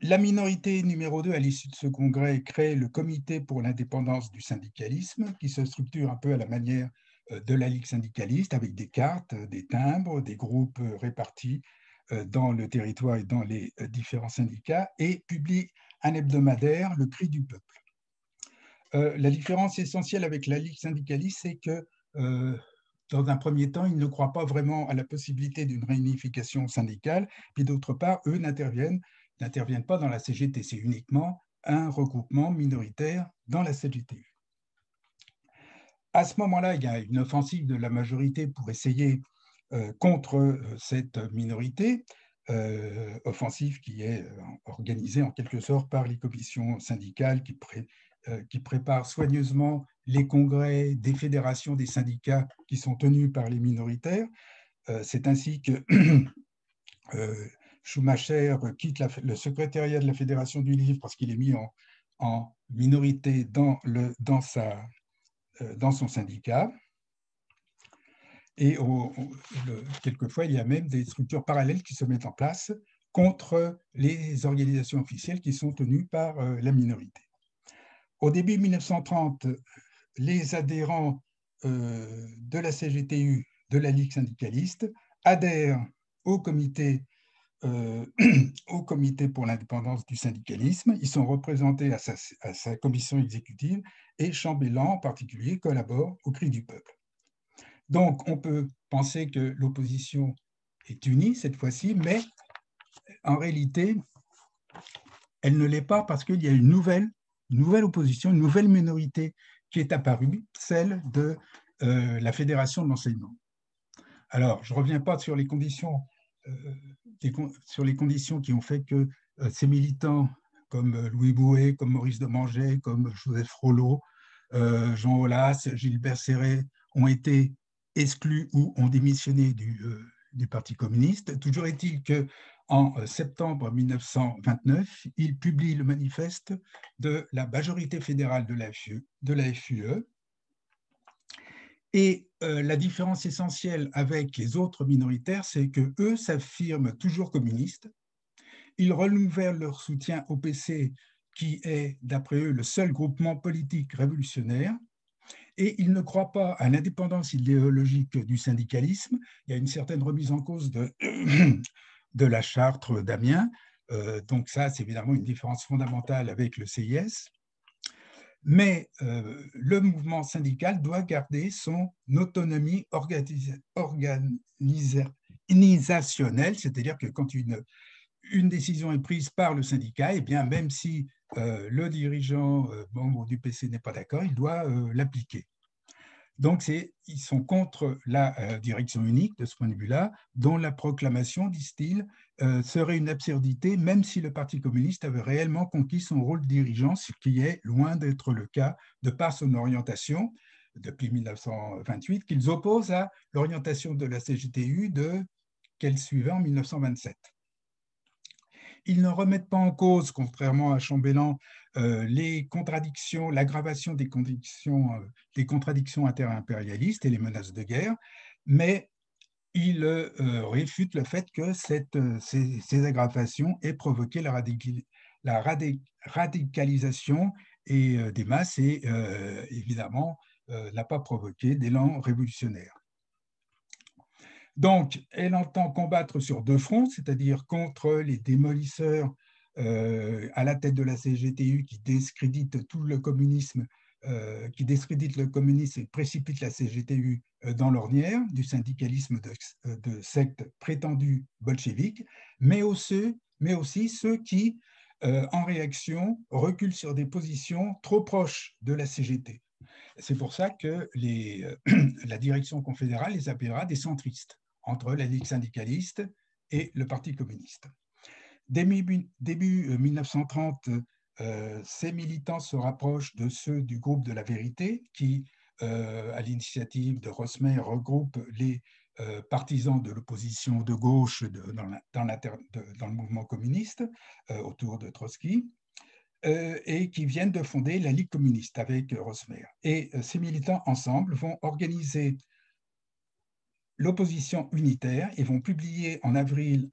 La minorité numéro 2, à l'issue de ce congrès, crée le Comité pour l'indépendance du syndicalisme, qui se structure un peu à la manière de la Ligue syndicaliste, avec des cartes, des timbres, des groupes répartis dans le territoire et dans les différents syndicats, et publie un hebdomadaire, Le Cri du peuple. La différence essentielle avec la Ligue syndicaliste, c'est que dans un premier temps, ils ne croient pas vraiment à la possibilité d'une réunification syndicale, puis d'autre part, eux n'interviennent pas dans la CGT, c'est uniquement un regroupement minoritaire dans la CGT. À ce moment-là, il y a une offensive de la majorité pour essayer contre cette minorité, offensive qui est organisée en quelque sorte par les commissions syndicales qui préparent soigneusement les congrès des fédérations des syndicats qui sont tenus par les minoritaires. C'est ainsi que Schumacher quitte le secrétariat de la Fédération du Livre parce qu'il est mis en minorité dans son syndicat. Et quelquefois, il y a même des structures parallèles qui se mettent en place contre les organisations officielles qui sont tenues par la minorité. Au début 1930, les adhérents de la CGTU, de la Ligue syndicaliste, adhèrent au comité pour l'indépendance du syndicalisme. Ils sont représentés à sa commission exécutive et Chambellan, en particulier, collabore au Cri du peuple. Donc, on peut penser que l'opposition est unie cette fois-ci, mais en réalité, elle ne l'est pas parce qu'il y a une nouvelle opposition, une nouvelle minorité qui est apparue, celle de la Fédération de l'enseignement. Alors, je ne reviens pas sur les conditions qui ont fait que ces militants comme Louis Boué, comme Maurice Demanget, comme Joseph Rollo, Jean Aulas, Gilbert Céré ont été exclus ou ont démissionné du Parti communiste. Toujours est-il qu'en septembre 1929, il publie le manifeste de la majorité fédérale de la FUE. Et la différence essentielle avec les autres minoritaires, c'est qu'eux s'affirment toujours communistes. Ils renouvellent leur soutien au PC, qui est, d'après eux, le seul groupement politique révolutionnaire. Et ils ne croient pas à l'indépendance idéologique du syndicalisme. Il y a une certaine remise en cause de la charte d'Amiens. Donc ça, c'est évidemment une différence fondamentale avec le CIS. Mais le mouvement syndical doit garder son autonomie organisationnelle, c'est-à-dire que quand une décision est prise par le syndicat, et bien même si le dirigeant membre du PC n'est pas d'accord, il doit l'appliquer. Donc, ils sont contre la direction unique de ce point de vue-là, dont la proclamation, disent-ils, serait une absurdité, même si le Parti communiste avait réellement conquis son rôle de dirigeant, ce qui est loin d'être le cas de par son orientation, depuis 1928, qu'ils opposent à l'orientation de la CGTU qu'elle suivait en 1927. Ils ne remettent pas en cause, contrairement à Chambellan, les contradictions, l'aggravation des contradictions interimpérialistes et les menaces de guerre, mais ils réfutent le fait que ces aggravations aient provoqué la radicalisation des masses et évidemment n'a pas provoqué d'élan révolutionnaire. Donc, elle entend combattre sur deux fronts, c'est-à-dire contre les démolisseurs à la tête de la CGTU qui discréditent tout le communisme, et précipitent la CGTU dans l'ornière du syndicalisme de secte prétendue bolchevique, mais aussi ceux qui, en réaction, reculent sur des positions trop proches de la CGT. C'est pour ça que la direction confédérale les appellera des centristes, entre la Ligue syndicaliste et le Parti communiste. Début 1930, ces militants se rapprochent de ceux du groupe de la Vérité, qui, à l'initiative de Rosmer, regroupe les partisans de l'opposition de gauche dans le mouvement communiste, autour de Trotsky, et qui viennent de fonder la Ligue communiste avec Rosmer. Et ces militants, ensemble, vont organiser l'opposition unitaire et vont publier en avril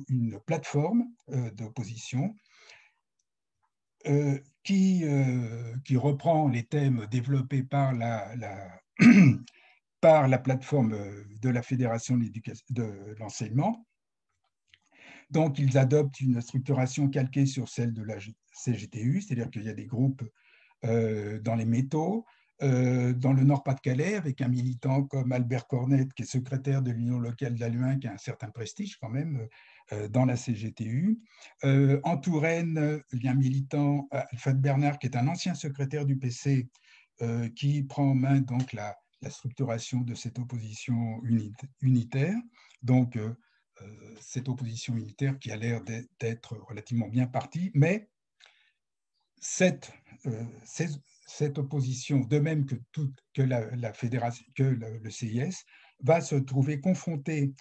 une plateforme d'opposition qui reprend les thèmes développés par par la plateforme de la Fédération de l'enseignement. Donc, ils adoptent une structuration calquée sur celle de la CGTU, c'est-à-dire qu'il y a des groupes dans les métaux, dans le Nord-Pas-de-Calais, avec un militant comme Albert Cornette, qui est secrétaire de l'Union locale d'Halluin, qui a un certain prestige quand même dans la CGTU. En Touraine, il y a un militant, Alfred Bernard, qui est un ancien secrétaire du PC, qui prend en main donc la structuration de cette opposition unitaire. Donc, cette opposition unitaire qui a l'air d'être relativement bien partie, mais cette opposition, de même que la fédération, que le CIS, va se trouver confronté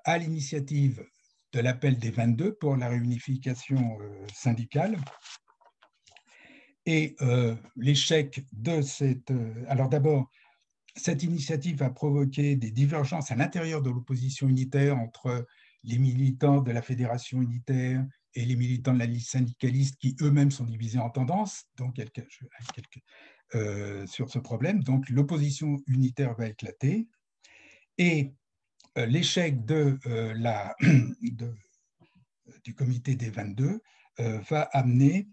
à l'initiative de l'appel des 22 pour la réunification syndicale. Et l'échec de cette... alors d'abord, cette initiative a provoqué des divergences à l'intérieur de l'opposition unitaire entre les militants de la fédération unitaire et les militants de la liste syndicaliste qui eux-mêmes sont divisés en tendances, donc sur ce problème. Donc l'opposition unitaire va éclater et l'échec du comité des 22 va amener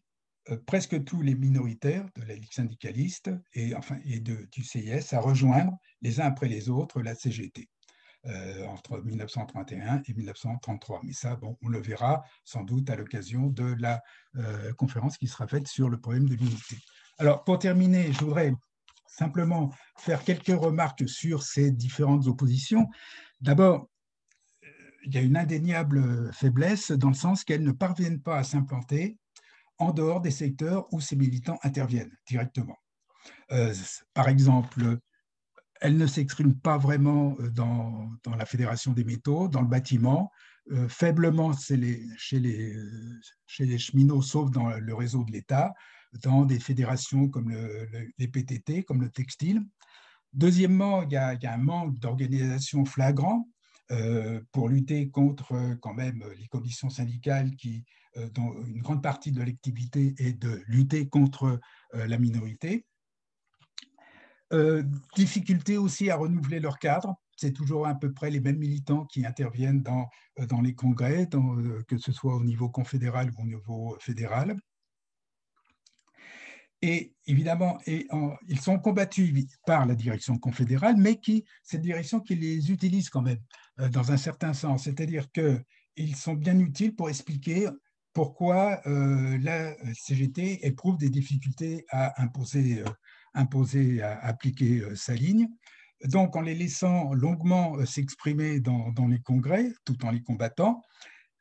presque tous les minoritaires de la Ligue syndicaliste et du CIS à rejoindre les uns après les autres la CGT entre 1931 et 1933. Mais ça, bon, on le verra sans doute à l'occasion de la conférence qui sera faite sur le problème de l'unité. Alors, pour terminer, je voudrais simplement faire quelques remarques sur ces différentes oppositions. D'abord, il y a une indéniable faiblesse dans le sens qu'elles ne parviennent pas à s'implanter en dehors des secteurs où ces militants interviennent directement. Par exemple, elles ne s'expriment pas vraiment dans la Fédération des métaux, dans le bâtiment, faiblement chez les cheminots, sauf dans le réseau de l'État, dans des fédérations comme les PTT, comme le textile. Deuxièmement, il y a un manque d'organisation flagrant pour lutter contre quand même les conditions syndicales dont une grande partie de l'activité est de lutter contre la minorité. Difficulté aussi à renouveler leur cadre. C'est toujours à peu près les mêmes militants qui interviennent dans les congrès, que ce soit au niveau confédéral ou au niveau fédéral. Et évidemment, ils sont combattus par la direction confédérale, mais cette direction qui les utilise quand même, dans un certain sens. C'est-à-dire qu'ils sont bien utiles pour expliquer pourquoi la CGT éprouve des difficultés à appliquer sa ligne. Donc, en les laissant longuement s'exprimer dans les congrès, tout en les combattant,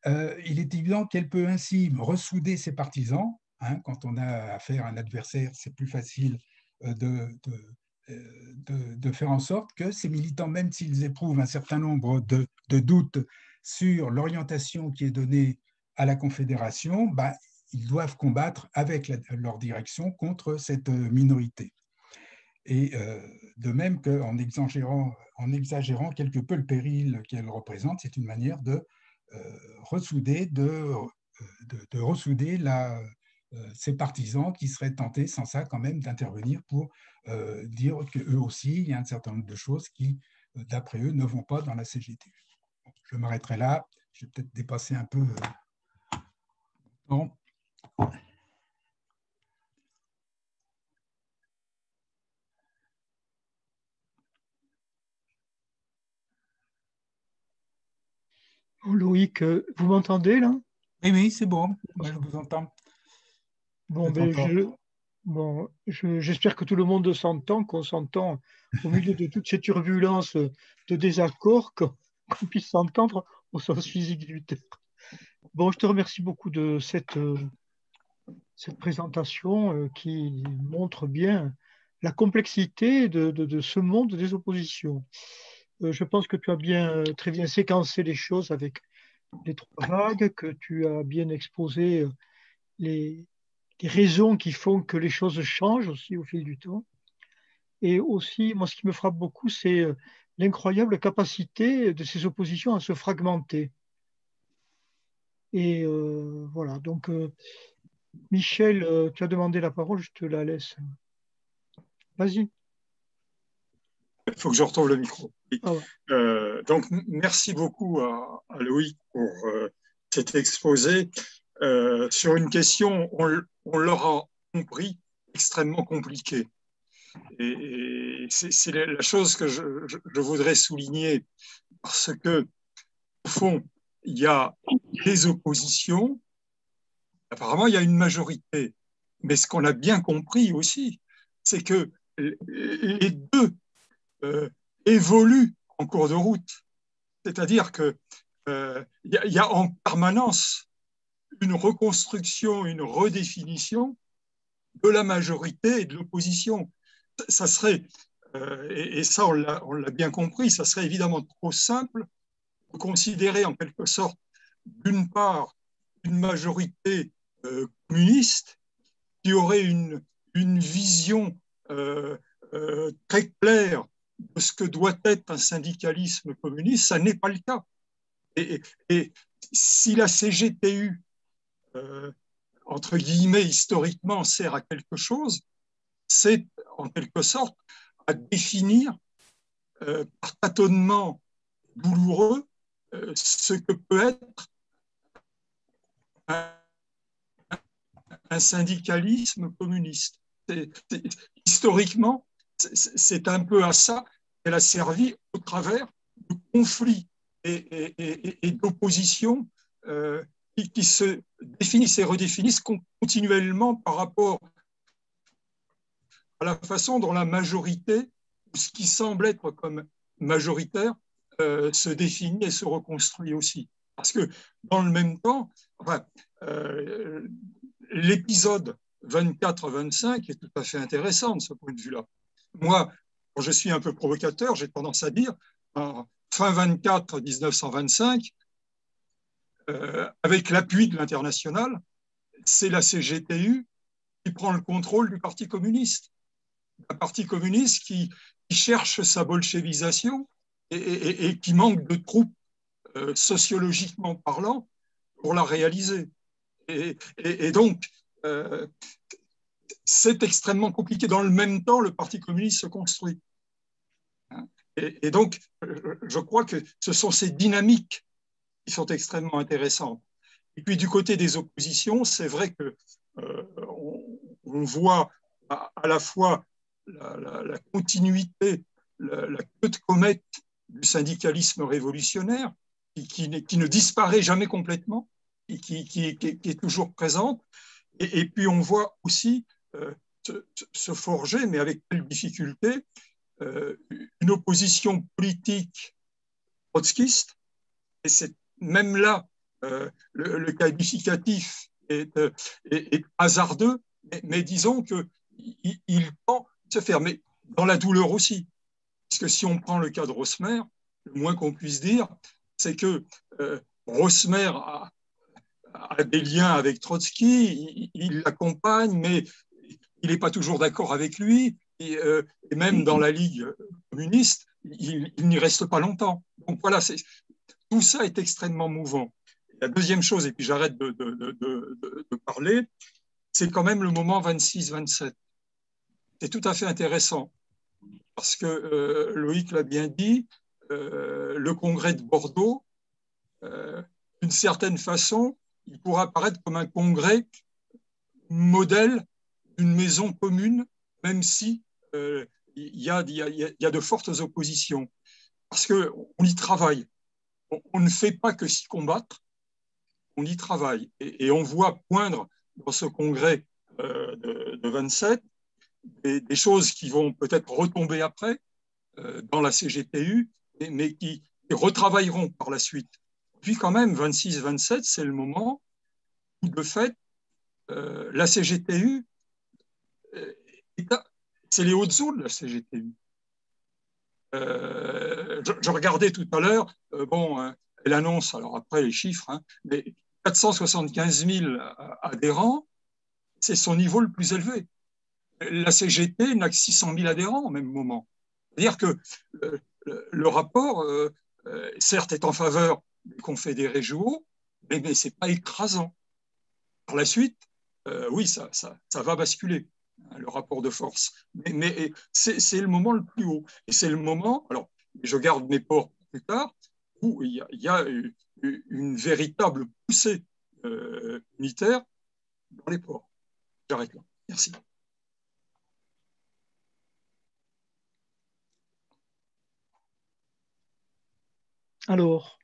il est évident qu'elle peut ainsi ressouder ses partisans. Quand on a affaire à un adversaire, c'est plus facile de faire en sorte que ces militants, même s'ils éprouvent un certain nombre de doutes sur l'orientation qui est donnée à la Confédération, ils doivent combattre avec leur direction contre cette minorité. Et de même qu'en exagérant quelque peu le péril qu'elle représente, c'est une manière de ressouder ces partisans qui seraient tentés sans ça quand même d'intervenir pour dire qu'eux aussi, il y a un certain nombre de choses qui, d'après eux, ne vont pas dans la CGT. Bon, je m'arrêterai là, je vais peut-être dépasser un peu le temps. Loïc, vous m'entendez là? Oui, c'est bon, moi je vous entends. J'espère que tout le monde s'entend, qu'on s'entend au milieu de toutes ces turbulences de désaccord, qu'on puisse s'entendre au sens physique du terme. Bon, je te remercie beaucoup de cette présentation qui montre bien la complexité de ce monde des oppositions. Je pense que tu as très bien séquencé les choses avec les trois vagues, que tu as bien exposé les raisons qui font que les choses changent aussi au fil du temps. Et aussi, moi, ce qui me frappe beaucoup, c'est l'incroyable capacité de ces oppositions à se fragmenter. Et voilà, donc Michel, tu as demandé la parole, je te la laisse. Vas-y. Il faut que je retrouve le micro. Oui. Ah ouais. Donc, merci beaucoup à Loïc pour cet exposé sur une question, on l'aura compris, extrêmement compliquée. Et c'est la chose que je voudrais souligner, parce que, au fond, il y a des oppositions, apparemment il y a une majorité, mais ce qu'on a bien compris aussi, c'est que les deux évoluent en cours de route. C'est-à-dire qu'il y a en permanence une reconstruction, une redéfinition de la majorité et de l'opposition. Ça serait, et ça on l'a bien compris, ça serait évidemment trop simple de considérer en quelque sorte, d'une part, une majorité communiste qui aurait une vision très claire de ce que doit être un syndicalisme communiste. Ça n'est pas le cas. Et si la CGTU, entre guillemets, historiquement, sert à quelque chose, c'est en quelque sorte à définir par tâtonnement douloureux ce que peut être un syndicalisme communiste. Historiquement, c'est un peu à ça qu'elle a servi au travers de conflits et d'oppositions qui se définissent et redéfinissent continuellement par rapport à la façon dont la majorité, ce qui semble être comme majoritaire, se définit et se reconstruit aussi. Parce que dans le même temps, enfin, l'épisode 24-25 est tout à fait intéressant de ce point de vue-là. Moi, quand je suis un peu provocateur, j'ai tendance à dire, en fin 24, 1925, avec l'appui de l'international, c'est la CGTU qui prend le contrôle du Parti communiste. Un parti communiste qui cherche sa bolchevisation et qui manque de troupes sociologiquement parlant pour la réaliser. Et donc, c'est extrêmement compliqué. Dans le même temps, le Parti communiste se construit. Et donc, je crois que ce sont ces dynamiques qui sont extrêmement intéressantes. Et puis, du côté des oppositions, c'est vrai que on voit à la fois la continuité, la queue de comète du syndicalisme révolutionnaire, qui ne disparaît jamais complètement, et qui est toujours présente. Et puis on voit aussi se forger, mais avec quelle difficulté, une opposition politique trotskiste. Et c'est même là, le qualificatif est hasardeux, mais disons qu'il tend à se faire, mais dans la douleur aussi. Parce que si on prend le cas de Rosmer, le moins qu'on puisse dire, c'est que Rosmer a des liens avec Trotsky, il l'accompagne, mais il n'est pas toujours d'accord avec lui. Et même dans la Ligue communiste, il n'y reste pas longtemps. Donc voilà, tout ça est extrêmement mouvant. La deuxième chose, et puis j'arrête de parler, c'est quand même le moment 26-27. C'est tout à fait intéressant, parce que Loïc l'a bien dit, le congrès de Bordeaux, d'une certaine façon, il pourra apparaître comme un congrès modèle d'une maison commune, même si il y a de fortes oppositions. Parce qu'on y travaille. On ne fait pas que s'y combattre, on y travaille. Et on voit poindre dans ce congrès de 27 des choses qui vont peut-être retomber après dans la CGTU, mais qui retravailleront par la suite. Puis quand même, 26-27, c'est le moment où, de fait, la CGTU, c'est les hautes eaux de la CGTU. Je regardais tout à l'heure, bon, elle annonce, alors après les chiffres, hein, mais 475 000 adhérents, c'est son niveau le plus élevé. La CGT n'a que 600 000 adhérents au même moment. C'est-à-dire que le rapport, certes, est en faveur des confédérés jouaux, mais ce n'est pas écrasant. Par la suite, oui, ça va basculer, hein, le rapport de force. Mais c'est le moment le plus haut. Et c'est le moment, alors je garde mes ports pour plus tard, où il y a une véritable poussée unitaire dans les ports. J'arrête là. Merci. Alors,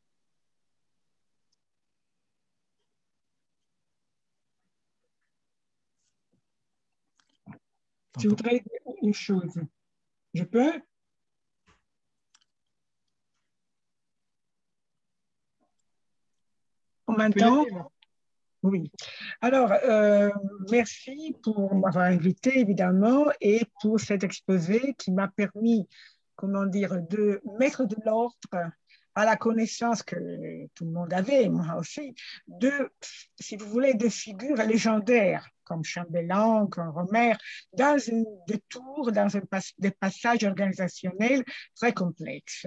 Je voudrais dire une chose. Je peux? On m'entend? Oui. Alors, merci pour m'avoir invité, évidemment, et pour cet exposé qui m'a permis, comment dire, de mettre de l'ordre à la connaissance que tout le monde avait, moi aussi, de, si vous voulez, de figures légendaires, comme Chambellan, comme Romer, dans un détour, dans des passages organisationnels très complexes.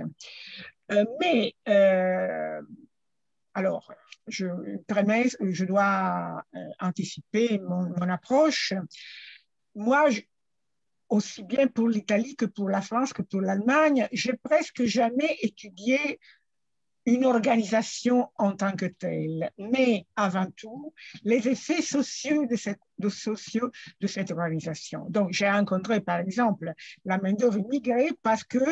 Alors, je dois anticiper mon approche. Moi, aussi bien pour l'Italie que pour la France que pour l'Allemagne, j'ai presque jamais étudié une organisation en tant que telle, mais avant tout, les effets sociaux de cette organisation. Donc, j'ai rencontré, par exemple, la main-d'œuvre immigrée parce que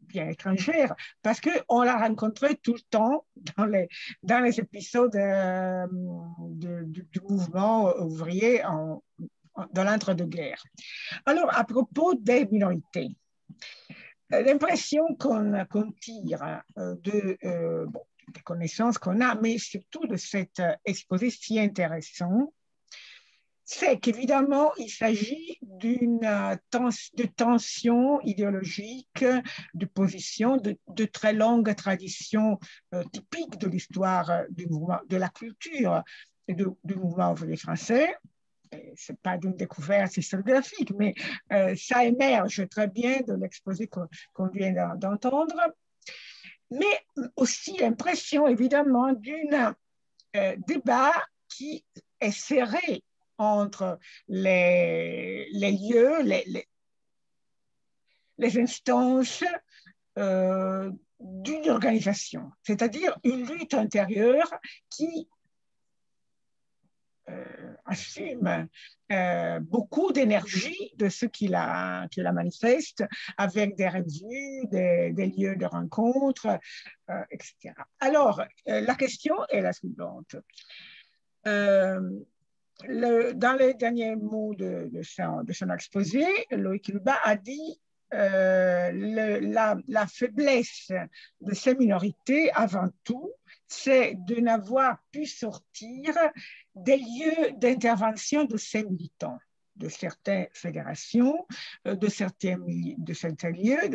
bien étrangère, parce qu'on l'a rencontré tout le temps dans les épisodes du mouvement ouvrier dans l'entre-deux-guerres. Alors, à propos des minorités, l'impression qu'on tire des connaissances qu'on a, mais surtout de cet exposé si intéressant, c'est qu'évidemment, il s'agit de tensions idéologiques, de positions, de très longues traditions typiques de l'histoire du mouvement, de la culture du mouvement ouvrier français. Ce n'est pas d'une découverte historiographique, mais ça émerge très bien de l'exposé qu'on vient d'entendre. Mais aussi l'impression, évidemment, d'un débat qui est serré entre les lieux, les instances d'une organisation, c'est-à-dire une lutte intérieure qui assume beaucoup d'énergie de ceux qui la manifestent, avec des revues, des lieux de rencontre, etc. Alors, la question est la suivante. Dans les derniers mots de son exposé, Loïc Lubin a dit la faiblesse de ces minorités, avant tout, c'est de n'avoir pu sortir des lieux d'intervention de ces militants, de certaines fédérations, de certains lieux, de certains lieux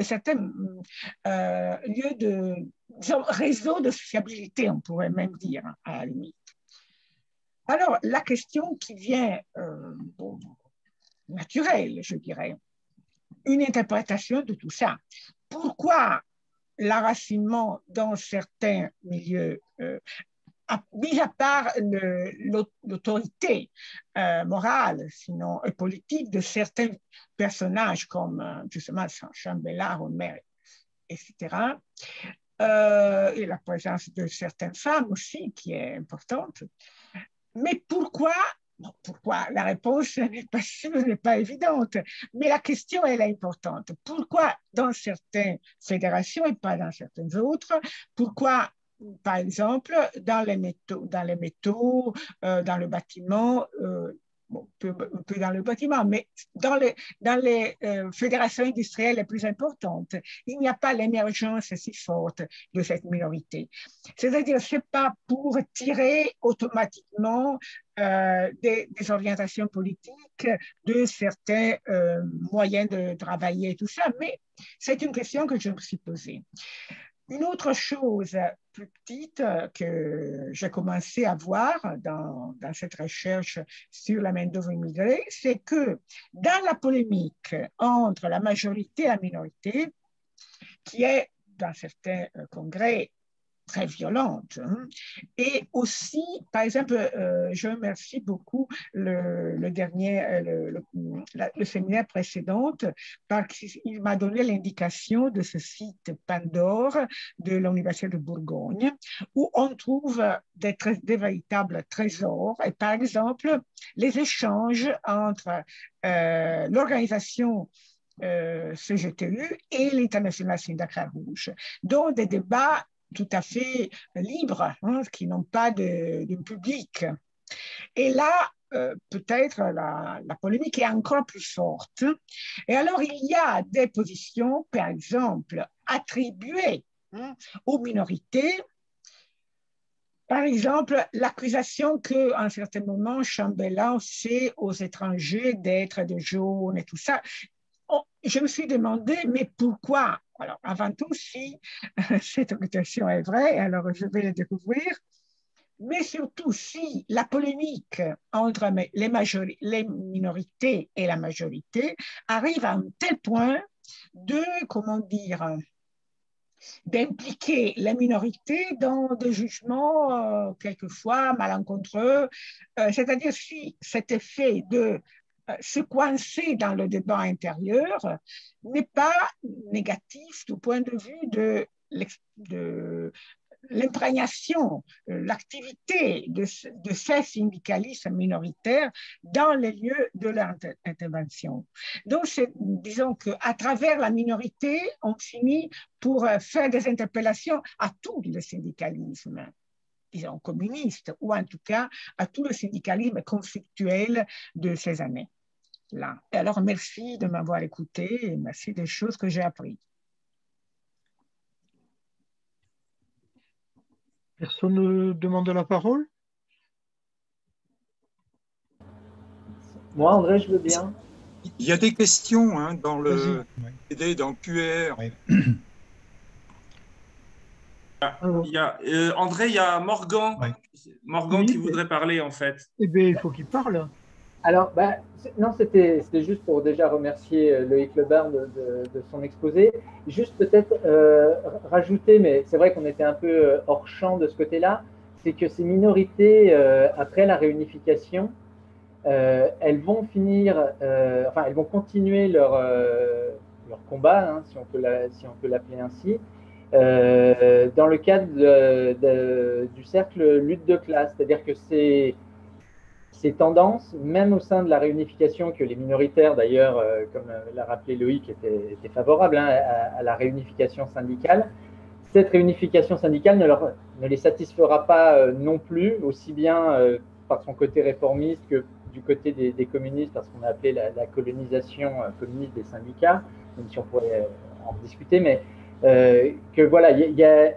de réseaux de sociabilité, on pourrait même dire, à la limite. Alors, la question qui vient, naturelle, je dirais, une interprétation de tout ça. Pourquoi l'enracinement dans certains milieux, mis à part l'autorité morale, sinon politique, de certains personnages comme justement Chambellan, Romer, etc., et la présence de certaines femmes aussi, qui est importante. Mais pourquoi? Pourquoi? La réponse n'est pas sûre, n'est pas évidente, mais la question, elle est importante. Pourquoi dans certaines fédérations et pas dans certaines autres? Pourquoi, par exemple, dans les métaux, dans le bâtiment, peu dans le bâtiment, mais dans les fédérations industrielles les plus importantes, il n'y a pas l'émergence si forte de cette minorité. C'est-à-dire, ce n'est pas pour tirer automatiquement des orientations politiques de certains moyens de travailler et tout ça, mais c'est une question que je me suis posée. Une autre chose plus petite que j'ai commencé à voir dans cette recherche sur la main-d'œuvre immigrée, c'est que dans la polémique entre la majorité et la minorité, qui est dans certains congrès très violente. Hein. Et aussi, par exemple, je remercie beaucoup le séminaire précédent parce qu'il m'a donné l'indication de ce site Pandore de l'Université de Bourgogne où on trouve des véritables trésors. Et par exemple, les échanges entre l'organisation CGTU et l'International Syndicat Rouge, dont des débats tout à fait libres, hein, qui n'ont pas de public. Et là, peut-être la polémique est encore plus forte. Et alors, il y a des positions, par exemple, attribuées aux minorités. Par exemple, l'accusation qu'à un certain moment, Chambellan fait aux étrangers d'être de jaune et tout ça. Je me suis demandé, mais pourquoi? Alors, avant tout, si cette accusation est vraie, alors je vais le découvrir, mais surtout si la polémique entre les minorités et la majorité arrive à un tel point de, comment dire, d'impliquer les minorités dans des jugements quelquefois malencontreux, c'est-à-dire si cet effet de se coincer dans le débat intérieur n'est pas négatif du point de vue de l'imprégnation, l'activité de ces syndicalistes minoritaires dans les lieux de leur intervention. Donc, disons qu'à travers la minorité, on finit pour faire des interpellations à tout le syndicalisme, disons communiste, ou en tout cas à tout le syndicalisme conflictuel de ces années-là. Alors, merci de m'avoir écouté et merci des choses que j'ai apprises. Personne ne demande la parole? Moi, André, je veux bien. Il y a des questions hein, dans le CD, dans le QR. Ouais. André, il y a Morgan, Oui, qui voudrait parler en fait. Eh bien, il faut qu'il parle. Alors, non, c'était juste pour déjà remercier Loïc Lebard de son exposé. Juste peut-être rajouter, mais c'est vrai qu'on était un peu hors champ de ce côté-là, c'est que ces minorités, après la réunification, elles vont elles vont continuer leur combat, hein, si on peut l'appeler ainsi, dans le cadre du cercle lutte de classe. C'est-à-dire que ces tendances, même au sein de la réunification, que les minoritaires, d'ailleurs, comme l'a rappelé Loïc, étaient favorables hein, à la réunification syndicale, cette réunification syndicale ne les satisfera pas non plus, aussi bien par son côté réformiste que du côté des communistes, parce qu'on a appelé la colonisation communiste des syndicats, même si on pourrait en discuter, mais que voilà,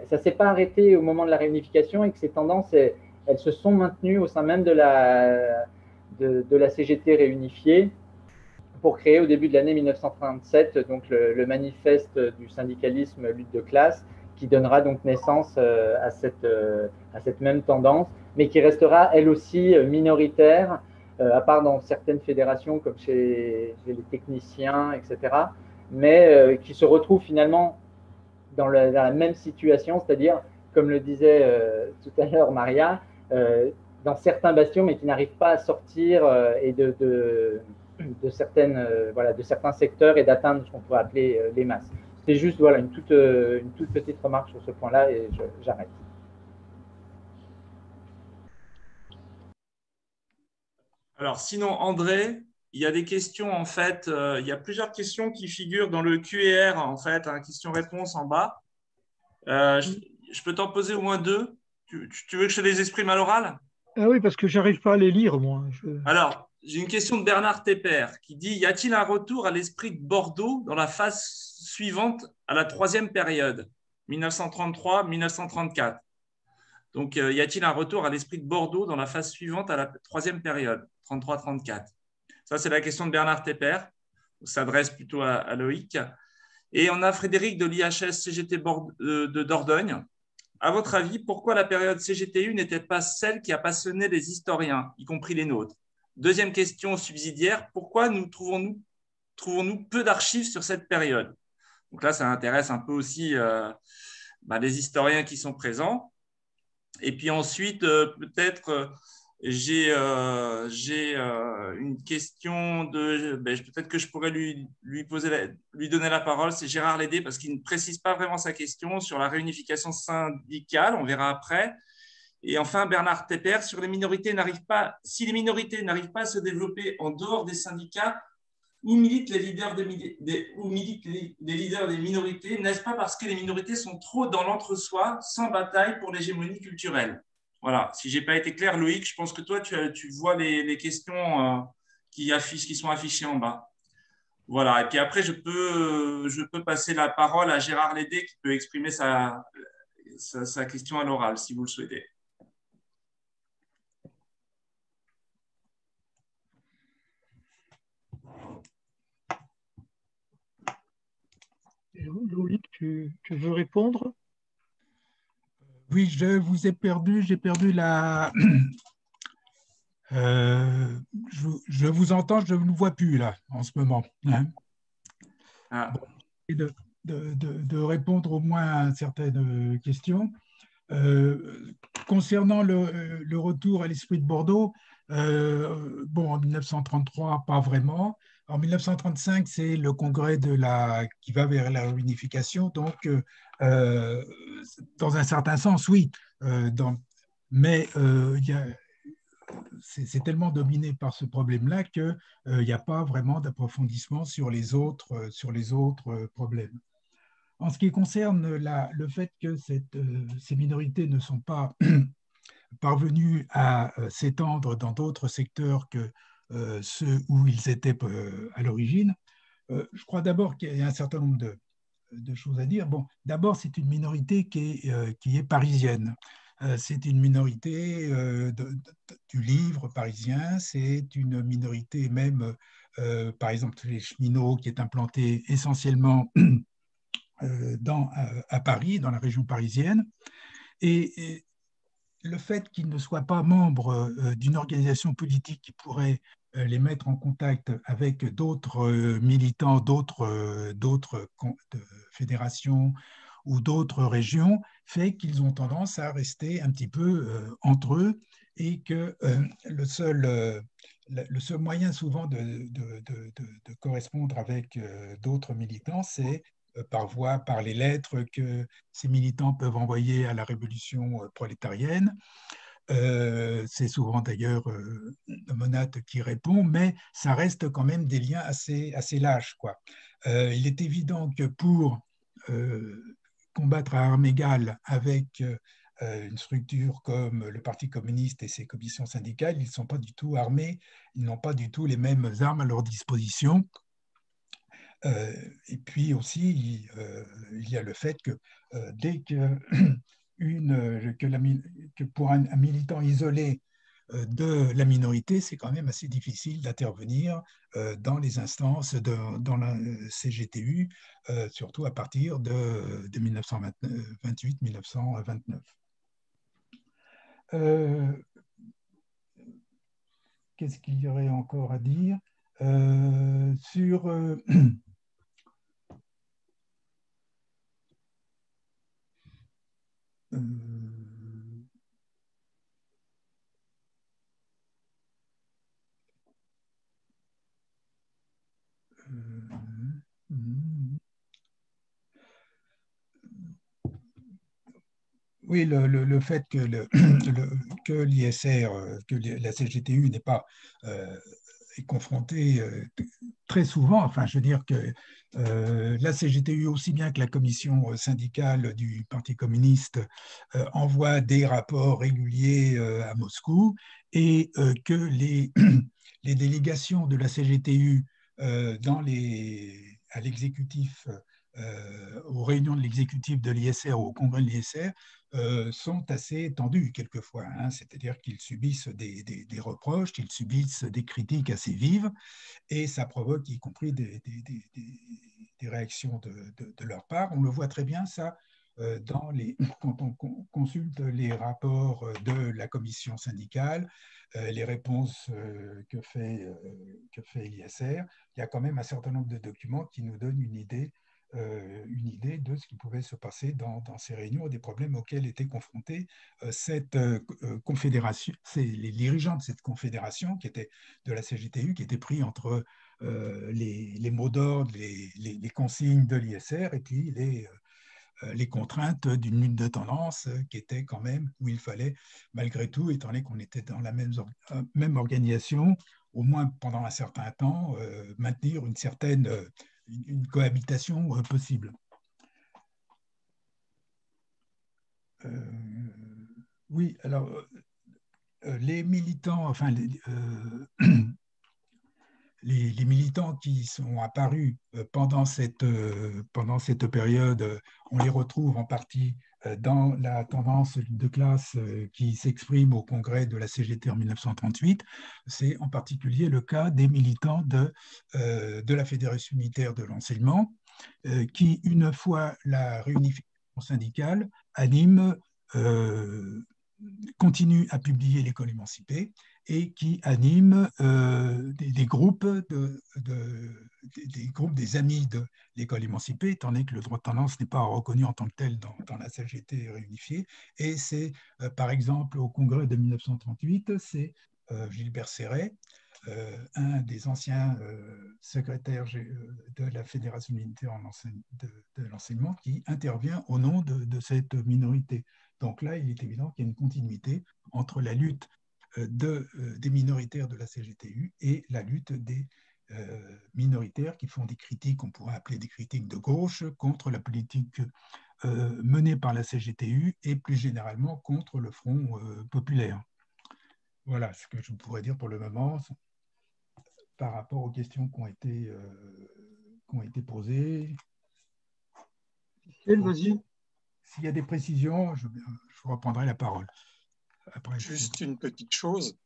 ça ne s'est pas arrêté au moment de la réunification et que ces tendances, elles se sont maintenues au sein même de la CGT réunifiée pour créer au début de l'année 1937 donc le manifeste du syndicalisme lutte de classe qui donnera donc naissance à cette même tendance, mais qui restera elle aussi minoritaire, à part dans certaines fédérations comme chez les techniciens, etc., mais qui se retrouve finalement dans la même situation, c'est-à-dire, comme le disait tout à l'heure Maria, dans certains bastions, mais qui n'arrivent pas à sortir et de certains secteurs et d'atteindre ce qu'on pourrait appeler les masses. C'est juste voilà, une toute petite remarque sur ce point-là et j'arrête. Alors, sinon, André, il y a des questions, en fait, il y a plusieurs questions qui figurent dans le QR, en fait, hein, questions-réponses en bas. Je peux t'en poser au moins deux. Tu veux que je te les exprime à l'oral? Ah oui, parce que j'arrive pas à les lire, moi. Alors, j'ai une question de Bernard Tepper qui dit « Y a-t-il un retour à l'esprit de Bordeaux dans la phase suivante à la troisième période, 1933-1934 ?» Donc, y a-t-il un retour à l'esprit de Bordeaux dans la phase suivante à la troisième période, 33-34 ? Ça, c'est la question de Bernard Tepper. Ça s'adresse plutôt à Loïc. Et on a Frédéric de l'IHS CGT de Dordogne. À votre avis, pourquoi la période CGTU n'était pas celle qui a passionné les historiens, y compris les nôtres? Deuxième question subsidiaire, pourquoi trouvons-nous peu d'archives sur cette période? Donc là, ça intéresse un peu aussi les historiens qui sont présents. Et puis ensuite, peut-être, j'ai une question peut-être que je pourrais lui donner la parole. C'est Gérard Lédé, parce qu'il ne précise pas vraiment sa question sur la réunification syndicale. On verra après. Et enfin, Bernard Tepper, sur les minorités si les minorités n'arrivent pas à se développer en dehors des syndicats, où militent les leaders des minorités? N'est-ce pas parce que les minorités sont trop dans l'entre-soi, sans bataille pour l'hégémonie culturelle? Voilà, si je n'ai pas été clair, Loïc, je pense que toi, tu vois les questions qui sont affichées en bas. Voilà, et puis après, je peux passer la parole à Gérard Lédé qui peut exprimer sa question à l'oral, si vous le souhaitez. Loïc, tu veux répondre? Oui, je vous ai perdu, j'ai perdu la... je vous entends, je ne vous vois plus là, en ce moment. Hein. Ah. Bon, et de répondre au moins à certaines questions. Concernant le retour à l'esprit de Bordeaux, bon, en 1933, pas vraiment. En 1935, c'est le congrès qui va vers la réunification. Donc, dans un certain sens, oui. Mais c'est tellement dominé par ce problème-là qu'il n'y a pas vraiment d'approfondissement sur les autres problèmes. En ce qui concerne le fait que ces minorités ne sont pas parvenues à s'étendre dans d'autres secteurs que ceux où ils étaient à l'origine, je crois d'abord qu'il y a un certain nombre de choses à dire. Bon, d'abord, c'est une minorité qui est parisienne. C'est une minorité du livre parisien, c'est une minorité même, par exemple, les cheminots, qui est implanté essentiellement à Paris, dans la région parisienne. Et le fait qu'ils ne soient pas membres d'une organisation politique qui pourrait les mettre en contact avec d'autres militants, d'autres fédérations ou d'autres régions, fait qu'ils ont tendance à rester un petit peu entre eux et que le seul moyen souvent de correspondre avec d'autres militants, c'est par les lettres que ces militants peuvent envoyer à la révolution prolétarienne. C'est souvent d'ailleurs Monat qui répond, mais ça reste quand même des liens assez lâches, quoi. Il est évident que pour combattre à armes égales avec une structure comme le Parti communiste et ses commissions syndicales, ils ne sont pas du tout armés, ils n'ont pas du tout les mêmes armes à leur disposition. Et puis aussi, il y a le fait que dès que, que pour un militant isolé de la minorité, c'est quand même assez difficile d'intervenir dans les instances dans la CGTU, surtout à partir de 1928-1929. Qu'est-ce qu'il y aurait encore à dire sur... Oui, le fait que l'ISR, que la CGTU n'est pas est confrontée très souvent, enfin, je veux dire que la CGTU, aussi bien que la commission syndicale du Parti communiste, envoie des rapports réguliers à Moscou et que les délégations de la CGTU à l'exécutif, aux réunions de l'exécutif de l'ISR ou au congrès de l'ISR, sont assez tendus quelquefois, hein, c'est-à-dire qu'ils subissent des reproches, qu'ils subissent des critiques assez vives, et ça provoque y compris des réactions de leur part. On le voit très bien, ça, quand on consulte les rapports de la commission syndicale, les réponses que fait l'ISR, il y a quand même un certain nombre de documents qui nous donnent une idée de ce qui pouvait se passer dans ces réunions, des problèmes auxquels était confrontée cette confédération, les dirigeants de cette confédération qui était de la CGTU, qui étaient pris entre les mots d'ordre, les consignes de l'ISR et puis les contraintes d'une lutte de tendance qui était quand même où il fallait, malgré tout, étant donné qu'on était dans la même organisation, au moins pendant un certain temps, maintenir une certaine une cohabitation possible. Oui, alors les militants, enfin les militants qui sont apparus pendant cette période, on les retrouve en partie dans la tendance de classe qui s'exprime au congrès de la CGT en 1938. C'est en particulier le cas des militants de la Fédération unitaire de l'enseignement, qui, une fois la réunification syndicale, anime continue à publier l'École émancipée et qui anime des groupes des groupes des amis de l'École émancipée, étant donné que le droit de tendance n'est pas reconnu en tant que tel dans la CGT réunifiée. Et c'est, par exemple, au congrès de 1938, c'est Gilbert Serret, un des anciens secrétaires de la Fédération unitaire de l'enseignement, qui intervient au nom de cette minorité. Donc là, il est évident qu'il y a une continuité entre la lutte des minoritaires de la CGTU et la lutte des minoritaires qui font des critiques, on pourrait appeler des critiques de gauche, contre la politique menée par la CGTU et plus généralement contre le Front populaire. Voilà ce que je pourrais dire pour le moment par rapport aux questions qui ont été posées. Vas-y. S'il y a des précisions, je reprendrai la parole. Après, juste une petite chose.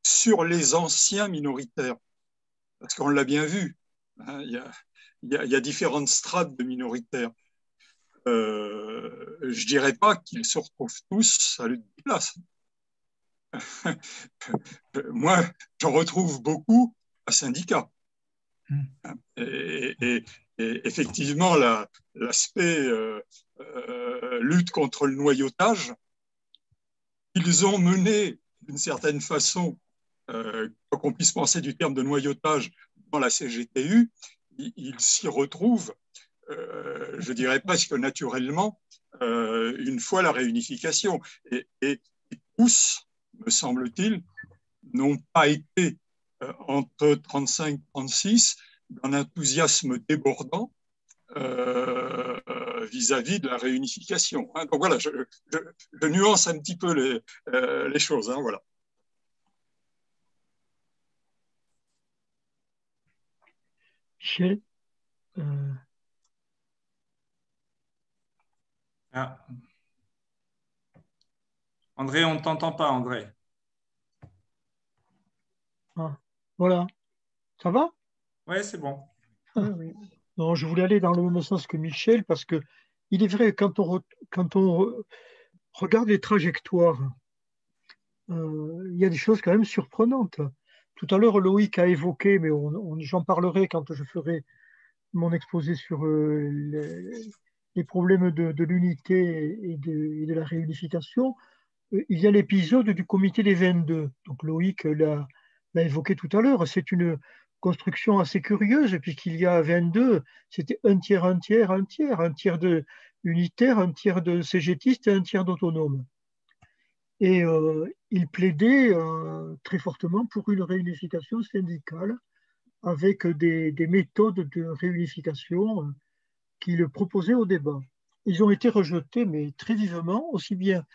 Sur les anciens minoritaires, parce qu'on l'a bien vu, hein, il y a différentes strates de minoritaires. Je ne dirais pas qu'ils se retrouvent tous à lutte des classes. Moi, j'en retrouve beaucoup à syndicat. Et effectivement, l'aspect lutte contre le noyautage, ils ont mené d'une certaine façon, quoi qu'on puisse penser du terme de noyautage dans la CGTU, ils s'y retrouvent, je dirais presque naturellement, une fois la réunification. Et tous, me semble-t-il, n'ont pas été entre 35 et 36 d'un enthousiasme débordant vis-à-vis de la réunification. Hein. Donc voilà, je nuance un petit peu les choses. Hein, voilà. Michel, Ah. André, on ne t'entend pas, André. Ah, voilà. Ça va? Oui, c'est bon. Oui. Non, je voulais aller dans le même sens que Michel parce que il est vrai, quand on regarde les trajectoires, il y a des choses quand même surprenantes. Tout à l'heure, Loïc a évoqué, mais j'en parlerai quand je ferai mon exposé sur les problèmes de l'unité et de la réunification. Il y a l'épisode du comité des 22. Donc Loïc l'a évoqué tout à l'heure. C'est une construction assez curieuse puisqu'il y a 22, c'était un tiers, un tiers, un tiers, un tiers de unitaires, un tiers de cégétistes et un tiers d'autonomes. Et il plaidait très fortement pour une réunification syndicale avec des méthodes de réunification qu'il proposait au débat. Ils ont été rejetés, mais très vivement, aussi bien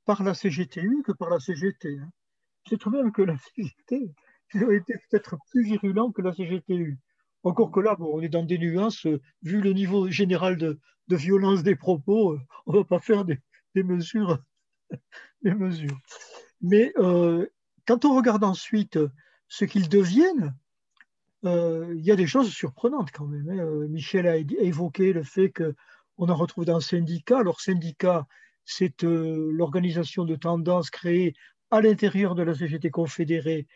par la CGTU que par la CGT. Je trouve même que la CGT, ils ont été peut-être plus virulents que la CGTU. Encore que là, bon, on est dans des nuances. Vu le niveau général de violence des propos, on ne va pas faire des mesures. Des mesures. Mais quand on regarde ensuite ce qu'ils deviennent, il y a des choses surprenantes quand même. Hein. Michel a évoqué le fait qu'on en retrouve dans le syndicat. Alors, syndicat, c'est l'organisation de tendance créée à l'intérieur de la CGT confédérée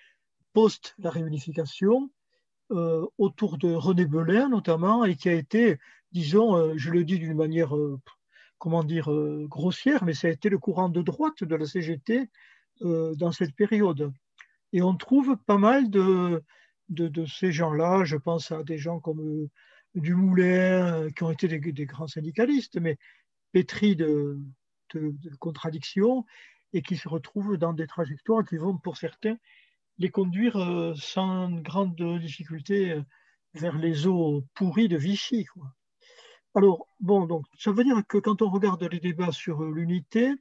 post la réunification, autour de René Belin notamment, et qui a été, disons, je le dis d'une manière, comment dire, grossière, mais ça a été le courant de droite de la CGT dans cette période. Et on trouve pas mal de ces gens-là. Je pense à des gens comme Dumoulin, qui ont été des grands syndicalistes, mais pétris de contradictions et qui se retrouvent dans des trajectoires qui vont, pour certains, les conduire sans grande difficulté vers les eaux pourries de Vichy, quoi. Alors, bon, donc, ça veut dire que quand on regarde les débats sur l'unité,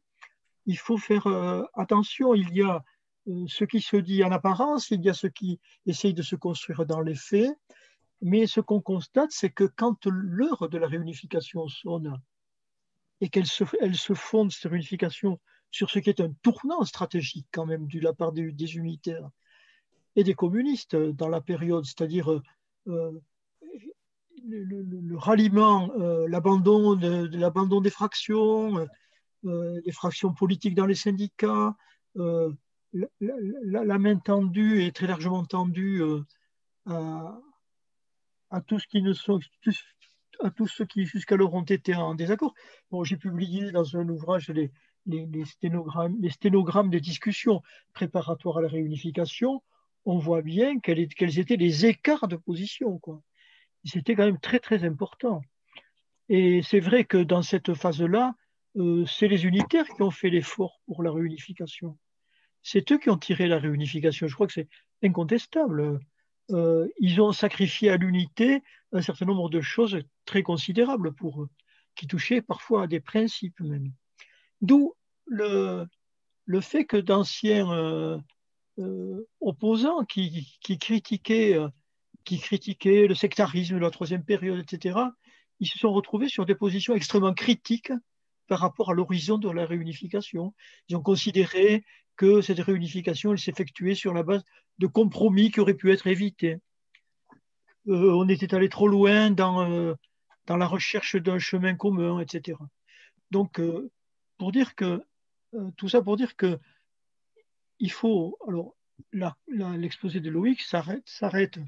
il faut faire attention. Il y a ce qui se dit en apparence, il y a ce qui essaye de se construire dans les faits. Mais ce qu'on constate, c'est que quand l'heure de la réunification sonne et elle se fonde, cette réunification, sur ce qui est un tournant stratégique quand même de la part des unitaires et des communistes dans la période, c'est-à-dire le ralliement, l'abandon des fractions politiques dans les syndicats, la main tendue et très largement tendue à, à tous ceux qui jusqu'alors ont été en désaccord. Bon, j'ai publié dans un ouvrage les sténogrammes des discussions préparatoires à la réunification. On voit bien quels étaient les écarts de position, quoi. C'était quand même très, très important. Et c'est vrai que dans cette phase-là, c'est les unitaires qui ont fait l'effort pour la réunification. C'est eux qui ont tiré la réunification. Je crois que c'est incontestable. Ils ont sacrifié à l'unité un certain nombre de choses très considérables pour eux, qui touchaient parfois à des principes même. D'où le fait que d'anciens opposants qui critiquaient le sectarisme de la troisième période, etc., ils se sont retrouvés sur des positions extrêmement critiques par rapport à l'horizon de la réunification. Ils ont considéré que cette réunification elle s'effectuait sur la base de compromis qui auraient pu être évités. On était allé trop loin dans la recherche d'un chemin commun, etc. Donc, tout ça pour dire que il faut, alors, l'exposé de Loïc s'arrête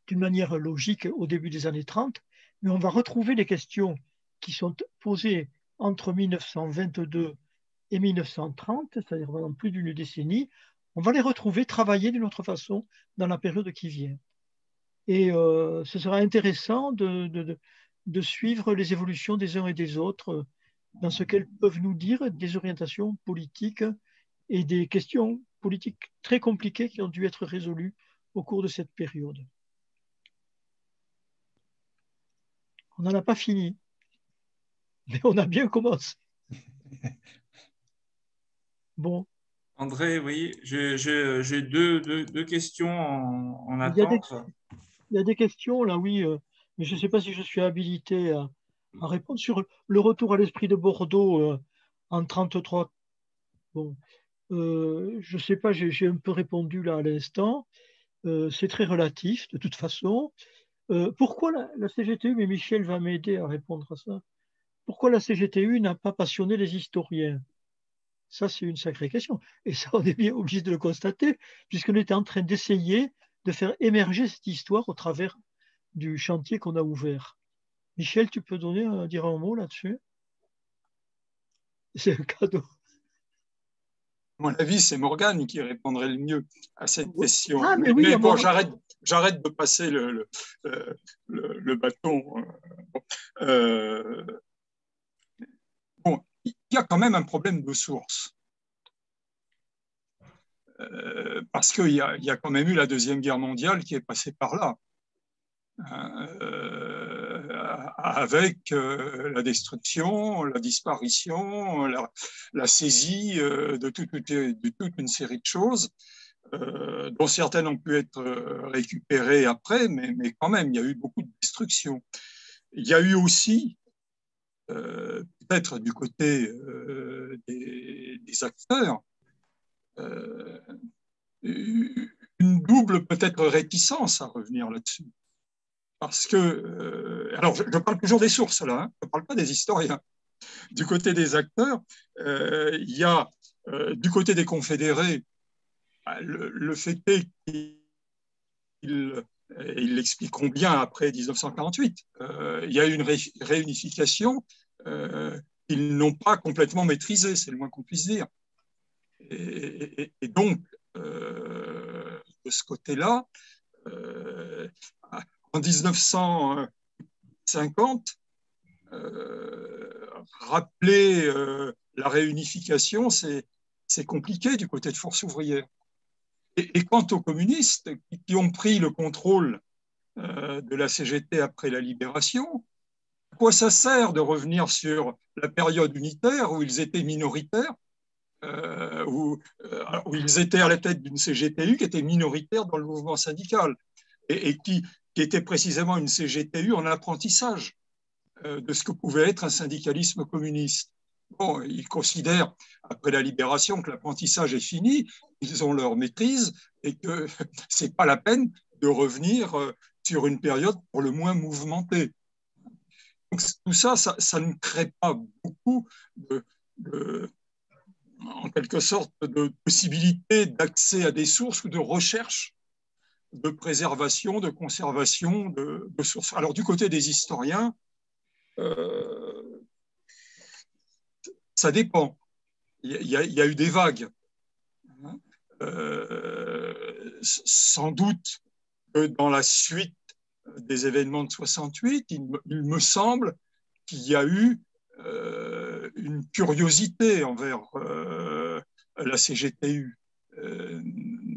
d'une manière logique au début des années 30, mais on va retrouver les questions qui sont posées entre 1922 et 1930, c'est-à-dire pendant plus d'une décennie, on va les retrouver travailler d'une autre façon dans la période qui vient. Et ce sera intéressant de suivre les évolutions des uns et des autres dans ce qu'elles peuvent nous dire des orientations politiques et des questions politiques très compliquées qui ont dû être résolues au cours de cette période. On n'en a pas fini, mais on a bien commencé. Bon. André, oui, j'ai deux questions en attente. Il y a des questions là, oui, mais je ne sais pas si je suis habilité à répondre sur le retour à l'esprit de Bordeaux en 1933. Bon, je ne sais pas, j'ai un peu répondu là à l'instant. C'est très relatif de toute façon. Pourquoi la CGTU, mais Michel va m'aider à répondre à ça, pourquoi la CGTU n'a pas passionné les historiens? Ça, c'est une sacrée question. Et ça, on est bien obligé de le constater, puisqu'on était en train d'essayer de faire émerger cette histoire au travers du chantier qu'on a ouvert. Michel, tu peux dire un mot là-dessus? C'est un cadeau. À mon avis, c'est Morgane qui répondrait le mieux à cette question. Ah, mais oui, mais bon, j'arrête de passer le bâton. Bon, il y a quand même un problème de source. Parce qu'il y a quand même eu la Deuxième Guerre mondiale qui est passée par là. Avec la destruction, la disparition, la saisie de toute une série de choses, dont certaines ont pu être récupérées après, mais quand même, il y a eu beaucoup de destruction. Il y a eu aussi, peut-être du côté des acteurs, une double peut-être réticence à revenir là-dessus. Parce que, alors je parle toujours des sources là, hein, je ne parle pas des historiens. Du côté des acteurs, il y a du côté des confédérés, le fait est qu'ils l'expliqueront bien après 1948, il y a eu une réunification qu'ils n'ont pas complètement maîtrisée, c'est le moins qu'on puisse dire. Et donc, de ce côté-là, en 1950, rappeler la réunification, c'est compliqué du côté de Force ouvrière. Et quant aux communistes qui ont pris le contrôle de la CGT après la libération, À quoi ça sert de revenir sur la période unitaire où ils étaient minoritaires, où ils étaient à la tête d'une CGTU qui était minoritaire dans le mouvement syndical et qui était précisément une CGTU en apprentissage de ce que pouvait être un syndicalisme communiste. Bon, ils considèrent, après la libération, que l'apprentissage est fini, ils ont leur maîtrise et que ce n'est pas la peine de revenir sur une période pour le moins mouvementée. Donc, tout ça, ça ne crée pas beaucoup en quelque sorte, de possibilités d'accès à des sources ou de recherche, de préservation, de conservation de sources. Alors, du côté des historiens, ça dépend. Il y a eu des vagues. Sans doute que dans la suite des événements de 68, il me semble qu'il y a eu une curiosité envers la CGTU,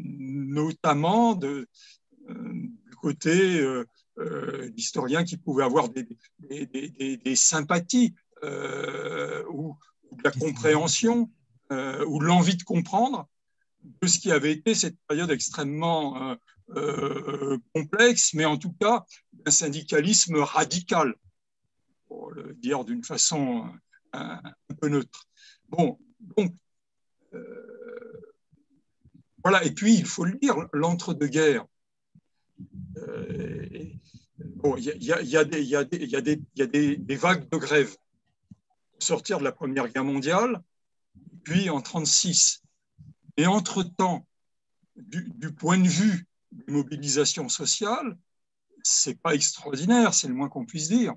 notamment du côté d'historiens qui pouvaient avoir des sympathies ou de la compréhension ou de l'envie de comprendre de ce qui avait été cette période extrêmement complexe, mais en tout cas un syndicalisme radical, pour le dire d'une façon un peu neutre. Bon, donc, voilà, et puis il faut le dire, l'entre-deux-guerres, bon, il y a des vagues de grève pour sortir de la Première Guerre mondiale, puis en 1936. Et entre-temps, du point de vue des mobilisations sociales, ce n'est pas extraordinaire, c'est le moins qu'on puisse dire.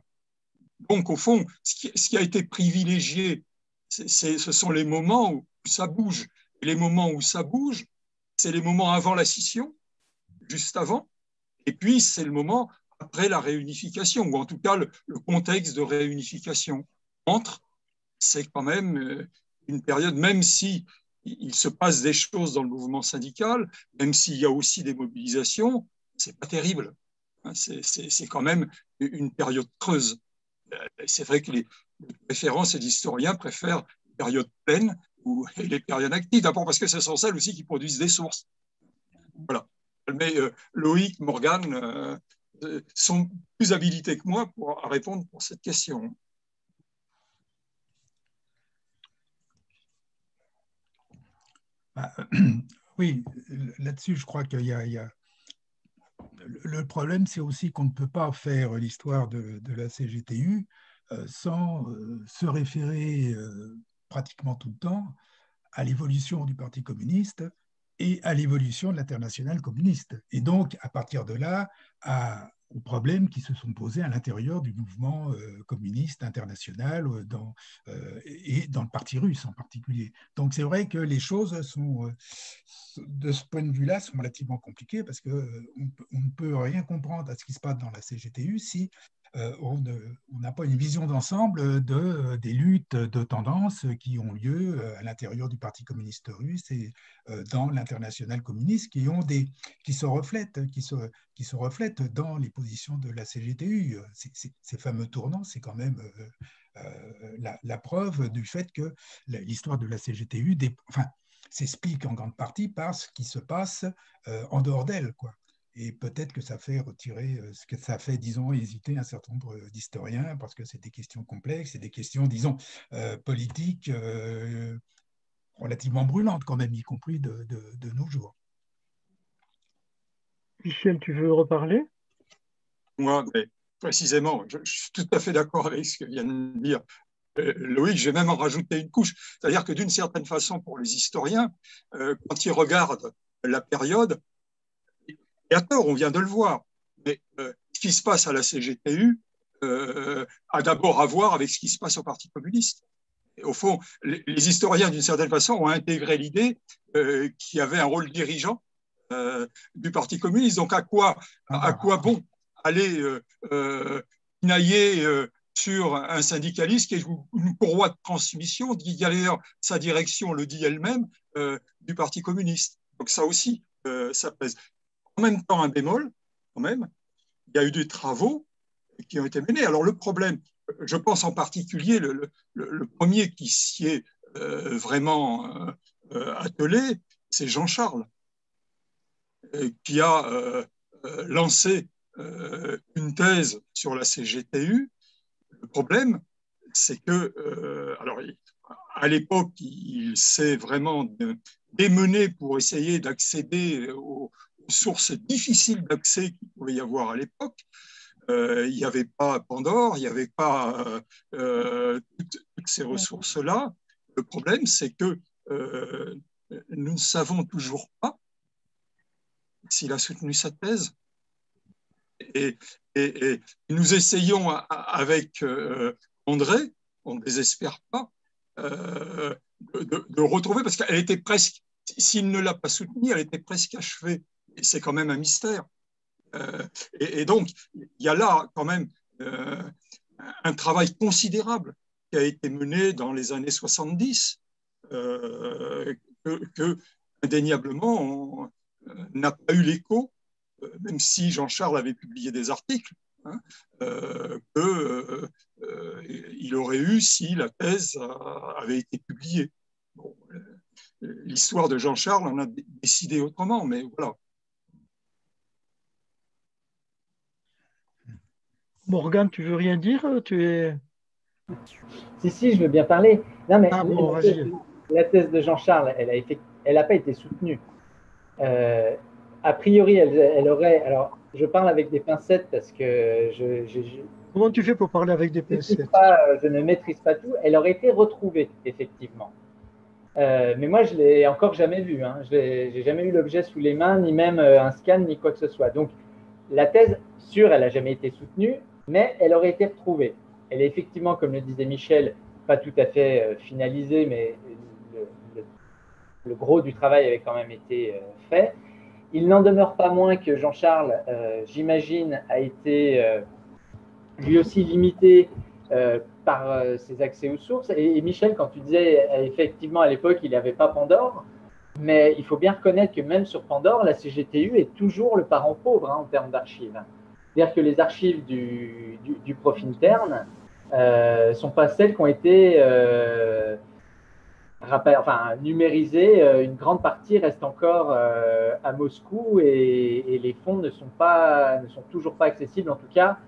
Donc, au fond, ce qui a été privilégié, ce sont les moments où ça bouge. Et les moments où ça bouge, c'est les moments avant la scission, juste avant, et puis c'est le moment après la réunification, ou en tout cas le contexte de réunification. C'est quand même une période, même si il se passe des choses dans le mouvement syndical, même s'il y a aussi des mobilisations, c'est pas terrible. C'est quand même une période creuse. C'est vrai que les références et les historiens préfèrent les périodes pleines et les périodes actives, d'abord parce que ce sont celles aussi qui produisent des sources. Voilà. Mais Loïc, Morgane sont plus habilités que moi à répondre pour cette question. Oui, là-dessus, je crois qu'il y a... Le problème, c'est aussi qu'on ne peut pas faire l'histoire de la CGTU sans se référer pratiquement tout le temps à l'évolution du Parti communiste et à l'évolution de l'Internationale communiste. Et donc, à partir de là, aux problèmes qui se sont posés à l'intérieur du mouvement communiste international et dans le Parti russe en particulier. Donc, c'est vrai que les choses sont, de ce point de vue-là, sont relativement compliquées parce qu'on ne peut rien comprendre à ce qui se passe dans la CGTU si on n'a pas une vision d'ensemble des luttes de tendance qui ont lieu à l'intérieur du Parti communiste russe et dans l'Internationale communiste, qui se reflètent dans les positions de la CGTU. Ces fameux tournants, c'est quand même la preuve du fait que l'histoire de la CGTU s'explique en grande partie par ce qui se passe en dehors d'elle, quoi. Et peut-être que ça fait retirer, ce que ça fait, disons, hésiter un certain nombre d'historiens, parce que c'est des questions complexes, c'est des questions, disons, politiques relativement brûlantes quand même, y compris de nos jours. Michel, tu veux reparler? Moi, mais précisément, je suis tout à fait d'accord avec ce que vient de dire Loïc, je vais même en rajouter une couche. C'est-à-dire que d'une certaine façon, pour les historiens, quand ils regardent la période, et à tort, on vient de le voir, mais ce qui se passe à la CGTU a d'abord à voir avec ce qui se passe au Parti communiste. Et au fond, les historiens, d'une certaine façon, ont intégré l'idée qu'il y avait un rôle dirigeant du Parti communiste. Donc, à quoi bon aller pinailler sur un syndicaliste qui est une courroie de transmission, qui d'ailleurs, sa direction le dit elle-même, du Parti communiste. Donc, ça aussi, ça pèse. En même temps, un bémol, quand même, il y a eu des travaux qui ont été menés. Alors, le problème, je pense en particulier le premier qui s'y est vraiment attelé, c'est Jean-Charles, qui a lancé une thèse sur la CGTU. Le problème, c'est que, alors, à l'époque, il s'est vraiment démené pour essayer d'accéder aux sources difficiles d'accès qu'il pouvait y avoir à l'époque. Il n'y avait pas Pandore, il n'y avait pas toutes ces ressources-là. Le problème, c'est que nous ne savons toujours pas s'il a soutenu sa thèse. Et nous essayons avec André, on ne désespère pas, de retrouver, parce qu'elle était presque, s'il ne l'a pas soutenue, elle était presque achevée. Et c'est quand même un mystère. Et donc, il y a là quand même un travail considérable qui a été mené dans les années 70, que indéniablement, n'a pas eu l'écho, même si Jean-Charles avait publié des articles, hein, qu'il aurait eu si la thèse avait été publiée. Bon, l'histoire de Jean-Charles en a décidé autrement, mais voilà. Morgane, tu veux rien dire? Tu es... Si, je veux bien parler. Non, mais bon, la thèse de Jean-Charles, elle n'a pas été soutenue. A priori, elle aurait. Alors, je parle avec des pincettes parce que Comment tu fais pour parler avec des pincettes? Je ne maîtrise pas tout. Elle aurait été retrouvée, effectivement. Mais moi, je ne l'ai encore jamais vue. Hein. Je n'ai jamais eu l'objet sous les mains, ni même un scan, ni quoi que ce soit. Donc, la thèse, sûre, elle n'a jamais été soutenue, mais elle aurait été retrouvée. Elle est effectivement, comme le disait Michel, pas tout à fait finalisée, mais le gros du travail avait quand même été fait. Il n'en demeure pas moins que Jean-Charles, j'imagine, a été lui aussi limité par ses accès aux sources. Et Michel, quand tu disais, effectivement, à l'époque, il n'y avait pas Pandore, mais il faut bien reconnaître que même sur Pandore, la CGTU est toujours le parent pauvre en termes d'archives. C'est-à-dire que les archives du prof interne ne sont pas celles qui ont été numérisées. Une grande partie reste encore à Moscou et les fonds ne sont toujours pas accessibles, en tout cas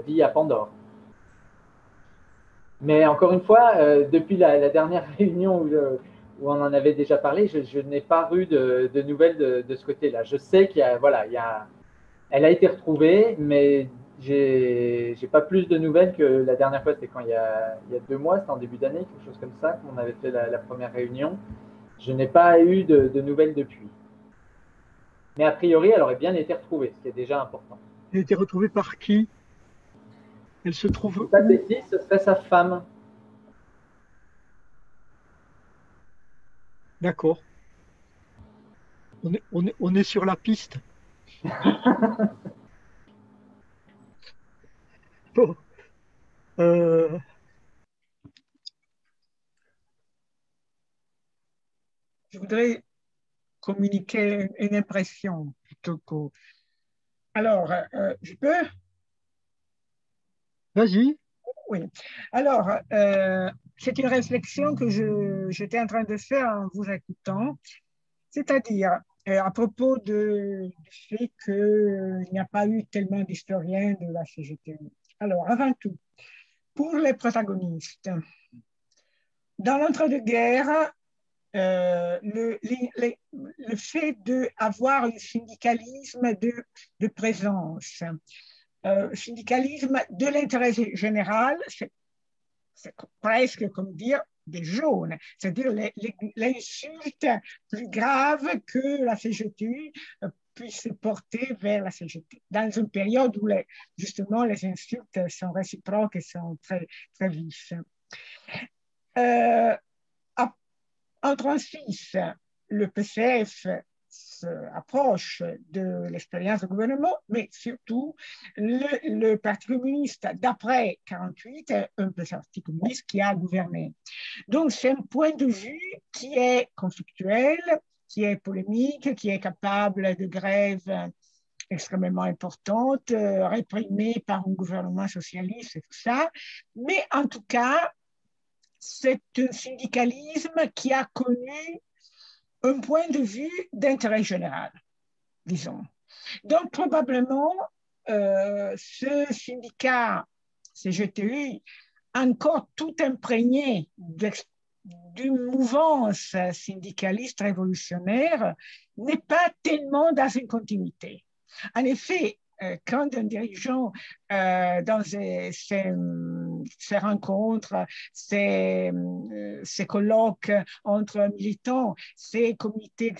via Pandore. Mais encore une fois, depuis la dernière réunion où on en avait déjà parlé, je n'ai pas eu de nouvelles de ce côté-là. Je sais elle a été retrouvée, mais j'ai pas plus de nouvelles que la dernière fois. C'était quand il y a 2 mois, c'était en début d'année, quelque chose comme ça, qu'on avait fait la première réunion. Je n'ai pas eu de nouvelles depuis. Mais a priori, elle aurait bien été retrouvée, ce qui est déjà important. Elle a été retrouvée par qui? Elle se trouve pas où? Ce serait sa femme. D'accord. On est sur la piste. Bon. Je voudrais communiquer une impression plutôt que... Alors, je peux? Vas-y. Oui. Alors, c'est une réflexion que j'étais en train de faire en vous écoutant, c'est-à-dire à propos du fait qu'il n'y a pas eu tellement d'historiens de la CGTU. Alors, avant tout, pour les protagonistes, dans l'entre-deux-guerres, le fait d'avoir un syndicalisme de présence, syndicalisme de l'intérêt général, c'est presque comme dire des jaunes, c'est-à-dire l'insulte plus grave que la CGT puisse porter vers la CGT, dans une période où justement les insultes sont réciproques et sont très, très vives. En 1936, le PCF approche de l'expérience du gouvernement, mais surtout le Parti communiste d'après 1948 est un parti communiste qui a gouverné. Donc c'est un point de vue qui est conflictuel, qui est polémique, qui est capable de grève extrêmement importante, réprimée par un gouvernement socialiste et tout ça. Mais en tout cas, c'est un syndicalisme qui a connu un point de vue d'intérêt général, disons. Donc, probablement, ce syndicat CGTU, encore tout imprégné d'une mouvance syndicaliste révolutionnaire, n'est pas tellement dans une continuité. En effet, quand un dirigeant, dans ces rencontres, ces colloques entre militants, ces comités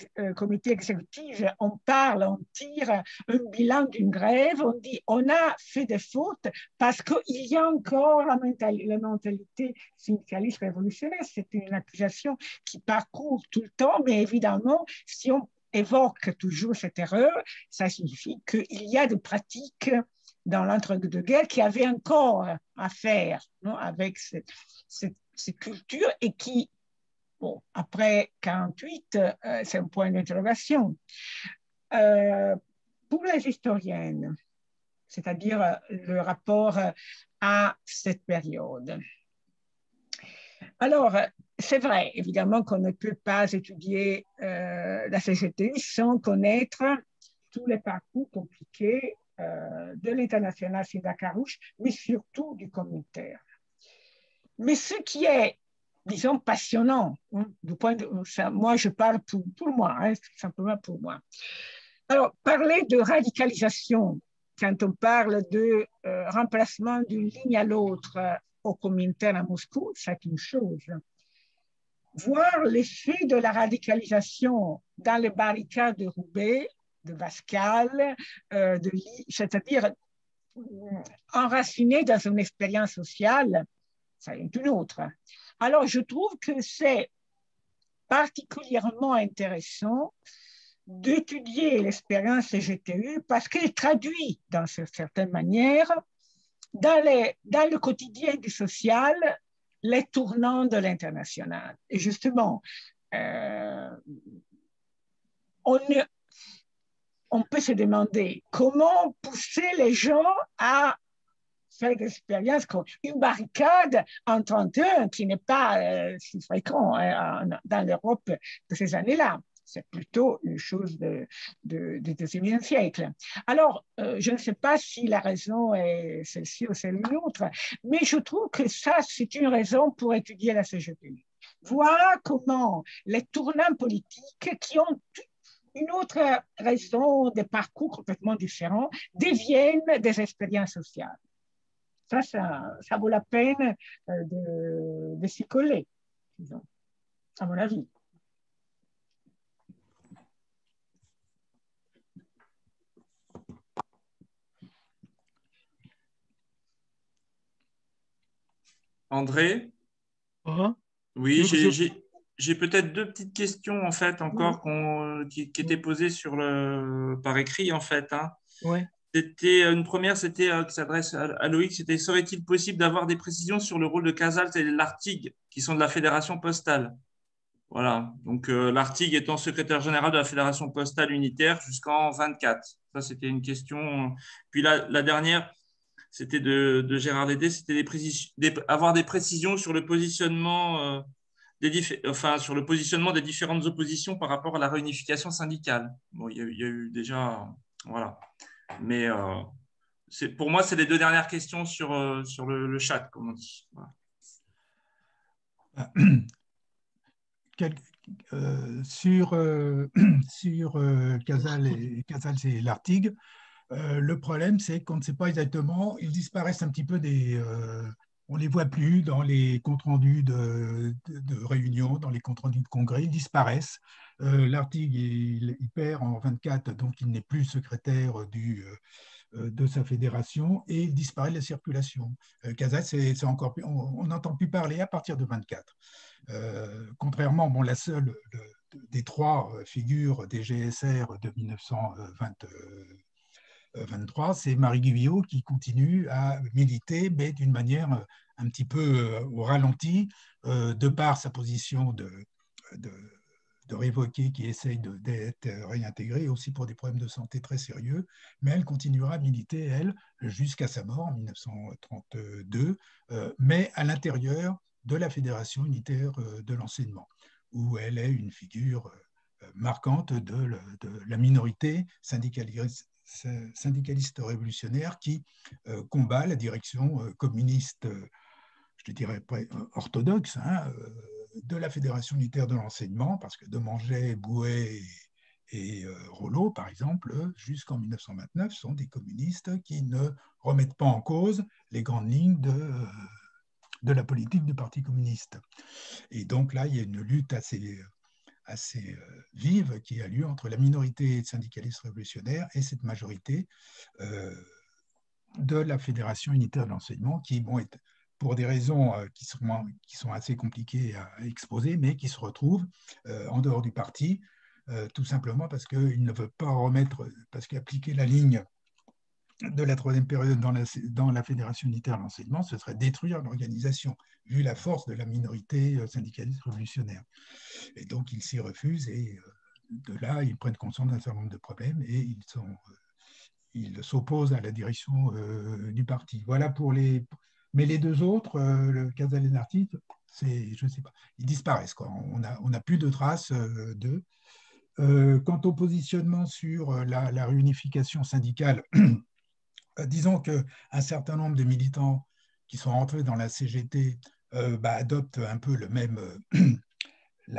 exécutifs, on parle, on tire un bilan d'une grève, on dit on a fait des fautes parce qu'il y a encore la mentalité syndicaliste révolutionnaire. C'est une accusation qui parcourt tout le temps, mais évidemment, si on évoque toujours cette erreur, ça signifie qu'il y a des pratiques dans l'entre-deux-guerres qui avaient encore à faire, non, avec cette culture et qui, bon, après 1948, c'est un point d'interrogation. Pour les historiennes, c'est-à-dire le rapport à cette période. Alors, c'est vrai, évidemment, qu'on ne peut pas étudier la CGT sans connaître tous les parcours compliqués de l'Internationale Syndicat-Rouge, mais surtout du communautaire. Mais ce qui est, disons, passionnant, hein, du point de ça, moi je parle pour moi, hein, simplement pour moi. Alors, parler de radicalisation, quand on parle de remplacement d'une ligne à l'autre au communautaire à Moscou, c'est une chose. Voir l'effet de la radicalisation dans les barricades de Roubaix, de Pascal, c'est-à-dire enraciné dans une expérience sociale, ça est une autre. Alors, je trouve que c'est particulièrement intéressant d'étudier l'expérience CGTU parce qu'elle traduit, dans certaines manières, dans le quotidien du social, les tournants de l'international. Et justement, on peut se demander comment pousser les gens à faire des expériences comme une barricade en 1931 qui n'est pas si fréquent dans l'Europe de ces années-là. C'est plutôt une chose du XIXe siècle. Alors, je ne sais pas si la raison est celle-ci ou celle une autre, mais je trouve que ça, c'est une raison pour étudier la CGT. Voir comment les tournants politiques qui ont une autre raison, des parcours complètement différents, deviennent des expériences sociales. Ça vaut la peine de s'y coller, disons, à mon avis. André? Oui, j'ai peut-être deux petites questions en fait encore qui étaient posées par écrit en fait. Hein. Ouais. Une première, c'était qui s'adresse à Loïc, c'était serait-il possible d'avoir des précisions sur le rôle de Casals et l'Artigue, qui sont de la Fédération postale? Voilà, donc l'Artigue étant secrétaire général de la Fédération postale unitaire jusqu'en 24. Ça, c'était une question. Puis la dernière, c'était de Gérard Dédé, c'était avoir des précisions sur le positionnement sur le positionnement des différentes oppositions par rapport à la réunification syndicale. Bon, il y a eu déjà, voilà. Mais pour moi, c'est les deux dernières questions sur le chat, comme on dit. Voilà. Sur Casals et l'Artigue, le problème, c'est qu'on ne sait pas exactement, ils disparaissent un petit peu on ne les voit plus dans les comptes rendus de réunions, dans les comptes rendus de congrès, ils disparaissent. L'Artigue, il perd en 24, donc il n'est plus secrétaire de sa fédération et il disparaît de la circulation. Casals, c'est encore plus, on n'entend plus parler à partir de 24. Contrairement, la seule des trois figures des GSR de 1923, c'est Marie Guillot qui continue à militer, mais d'une manière un petit peu au ralenti, de par sa position révoquer, qui essayent d'être réintégrés, aussi pour des problèmes de santé très sérieux. Mais elle continuera à militer, elle, jusqu'à sa mort en 1932, mais à l'intérieur de la Fédération unitaire de l'enseignement, où elle est une figure marquante de la minorité syndicaliste révolutionnaire qui combat la direction communiste, je dirais orthodoxe, hein, de la Fédération unitaire de l'enseignement, parce que Demanget, Bouet et Rollo, par exemple, jusqu'en 1929, sont des communistes qui ne remettent pas en cause les grandes lignes de la politique du Parti communiste. Et donc là, il y a une lutte assez vive qui a lieu entre la minorité syndicaliste révolutionnaire et cette majorité de la Fédération unitaire de l'enseignement, qui vont être, pour des raisons qui sont assez compliquées à exposer, mais qui se retrouvent en dehors du parti, tout simplement parce qu'il ne veut pas remettre, parce qu'appliquer la ligne de la troisième période dans la Fédération unitaire de l'enseignement, ce serait détruire l'organisation, vu la force de la minorité syndicaliste révolutionnaire. Et donc, ils s'y refusent, et de là, ils prennent conscience d'un certain nombre de problèmes, et ils s'opposent à la direction du parti. Voilà pour les... Mais les deux autres, le Casale et Nartis, je ne sais pas, ils disparaissent, quoi. On n'a plus de traces d'eux. Quant au positionnement sur la réunification syndicale, disons qu'un certain nombre de militants qui sont rentrés dans la CGT adoptent un peu la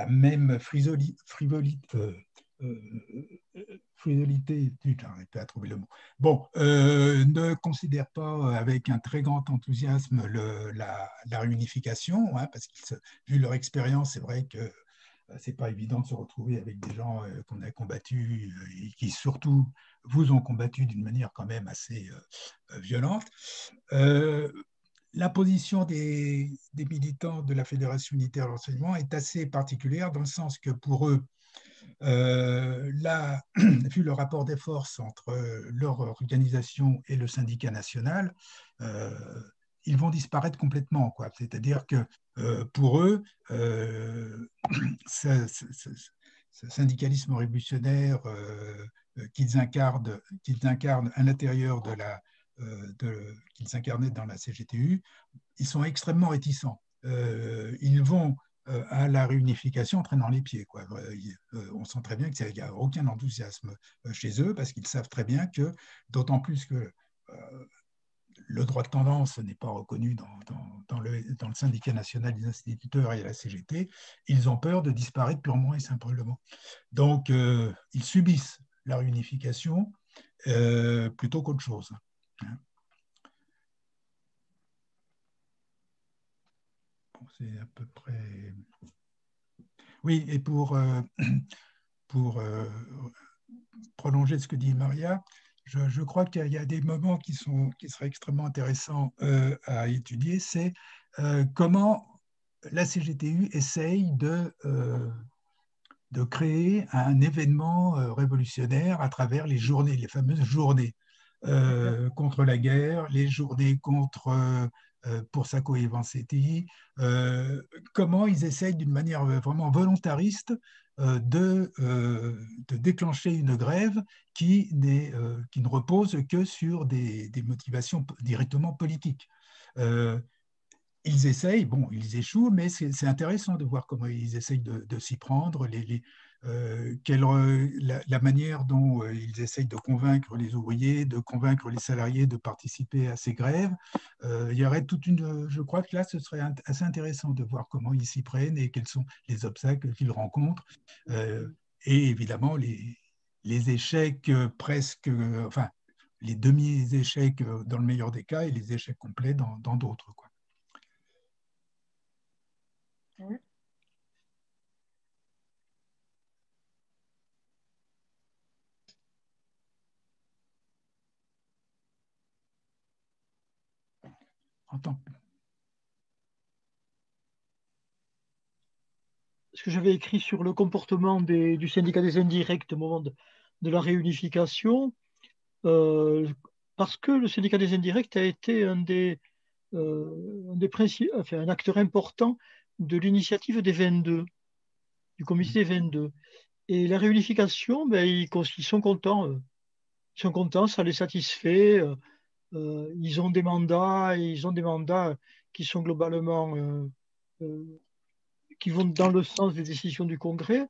même frivolité, j'arrive pas à trouver le mot. Bon, ne considèrent pas avec un très grand enthousiasme la réunification, hein, parce que vu leur expérience, c'est vrai que c'est pas évident de se retrouver avec des gens qu'on a combattus et qui surtout vous ont combattu d'une manière quand même assez violente. La position des militants de la Fédération unitaire de l'enseignement est assez particulière dans le sens que pour eux, vu le rapport des forces entre leur organisation et le syndicat national, ils vont disparaître complètement, quoi. C'est-à-dire que pour eux, ce syndicalisme révolutionnaire qu'ils incarnent à l'intérieur qu'ils incarnaient dans la CGTU, ils sont extrêmement réticents. Ils vont à la réunification en traînant les pieds, quoi. On sent très bien qu'il n'y a aucun enthousiasme chez eux, parce qu'ils savent très bien que, d'autant plus que le droit de tendance n'est pas reconnu dans le syndicat national des instituteurs et à la CGT, ils ont peur de disparaître purement et simplement. Donc, ils subissent la réunification plutôt qu'autre chose. Bon, c'est à peu près... Oui, et pour prolonger ce que dit Maria, je crois qu'il y a des moments qui seraient extrêmement intéressants à étudier, c'est comment la CGTU essaye de créer un événement révolutionnaire à travers les fameuses journées contre la guerre, les journées pour Sacco et Vanzetti, comment ils essayent d'une manière vraiment volontariste de déclencher une grève qui ne repose que sur des motivations directement politiques. Ils essayent, bon, ils échouent, mais c'est intéressant de voir comment ils essayent de s'y prendre, la manière dont ils essayent de convaincre les ouvriers, de convaincre les salariés de participer à ces grèves. Il y aurait je crois que là, ce serait assez intéressant de voir comment ils s'y prennent et quels sont les obstacles qu'ils rencontrent. Et évidemment, les échecs presque, enfin, les demi-échecs dans le meilleur des cas et les échecs complets dans d'autres, quoi. Oui. Ce que j'avais écrit sur le comportement du syndicat des indirects au moment de la réunification, parce que le syndicat des indirects a été un acteur important de l'initiative des 22. du comité 22. Et la réunification, ben, ils sont contents. Ils sont contents, ça les satisfait. Ils ont des mandats, et ils ont des mandats qui sont globalement qui vont dans le sens des décisions du Congrès.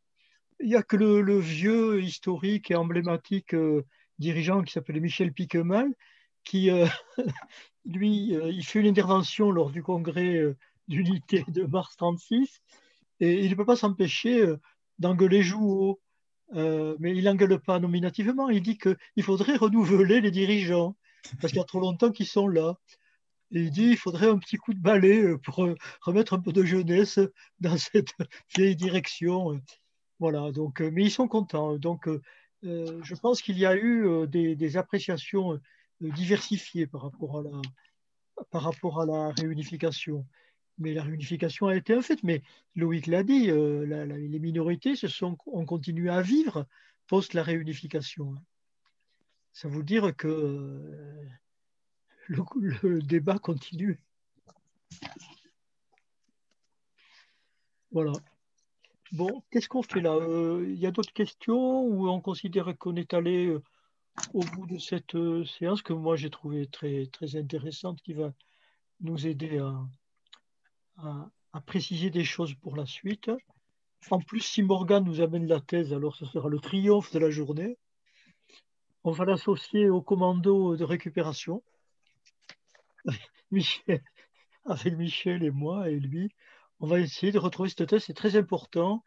Il n'y a que le vieux historique et emblématique dirigeant qui s'appelait Michel Piquemal, qui, lui, il fait une intervention lors du Congrès d'unité de mars 36, et il ne peut pas s'empêcher d'engueuler Jouot. Mais il n'engueule pas nominativement, il dit qu'il faudrait renouveler les dirigeants, parce qu'il y a trop longtemps qu'ils sont là. Et il dit qu'il faudrait un petit coup de balai pour remettre un peu de jeunesse dans cette vieille direction. Voilà, donc, mais ils sont contents. Donc, je pense qu'il y a eu des appréciations diversifiées par rapport à la réunification. Mais la réunification a été un fait. Mais Loïc l'a dit, les minorités ont continué à vivre post la réunification. Ça veut dire que le débat continue. Voilà. Bon, qu'est-ce qu'on fait là? Il y a d'autres questions ou on considère qu'on est allé au bout de cette séance que moi j'ai trouvée très, très intéressante, qui va nous aider à préciser des choses pour la suite. En plus, si Morgane nous amène la thèse, alors ce sera le triomphe de la journée. On va l'associer au commando de récupération. Michel, avec Michel et moi et lui, on va essayer de retrouver cette thèse. C'est très important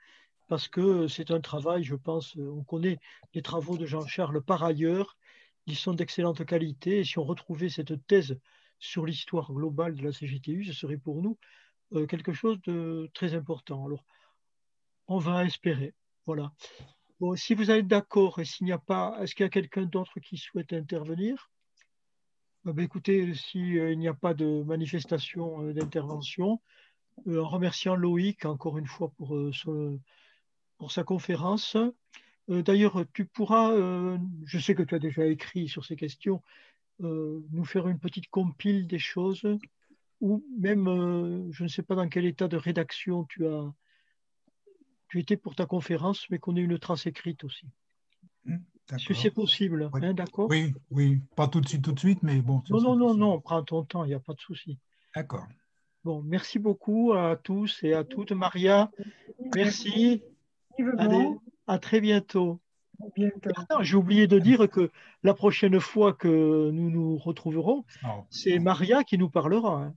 parce que c'est un travail, je pense, on connaît les travaux de Jean-Charles par ailleurs, ils sont d'excellente qualité, et si on retrouvait cette thèse sur l'histoire globale de la CGTU, ce serait pour nous quelque chose de très important. Alors, on va espérer. Voilà. Bon, si vous êtes d'accord, et s'il n'y a pas, est-ce qu'il y a quelqu'un d'autre qui souhaite intervenir? Ben, écoutez, s'il n'y a pas de manifestation d'intervention, en remerciant Loïc encore une fois pour sa conférence. D'ailleurs, tu pourras, je sais que tu as déjà écrit sur ces questions, nous faire une petite compile des choses, ou même, je ne sais pas dans quel état de rédaction tu étais pour ta conférence, mais qu'on ait une trace écrite aussi. Si c'est possible, oui. Hein, d'accord? Oui, oui, pas tout de suite, mais bon. Non, prends ton temps, il n'y a pas de souci. D'accord. Bon, merci beaucoup à tous et à toutes. Maria, merci. Allez, à très bientôt. J'ai oublié de dire que la prochaine fois que nous nous retrouverons, c'est Maria qui nous parlera. Hein.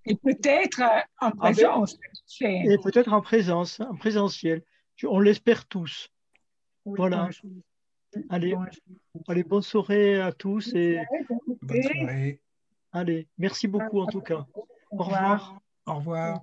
Et peut-être en présence. Et peut-être en présence, en présentiel. On l'espère tous. Oui, voilà. Allez, bonne soirée à tous. Et... Bonne soirée. Allez, merci beaucoup en tout cas. Au revoir. Au revoir.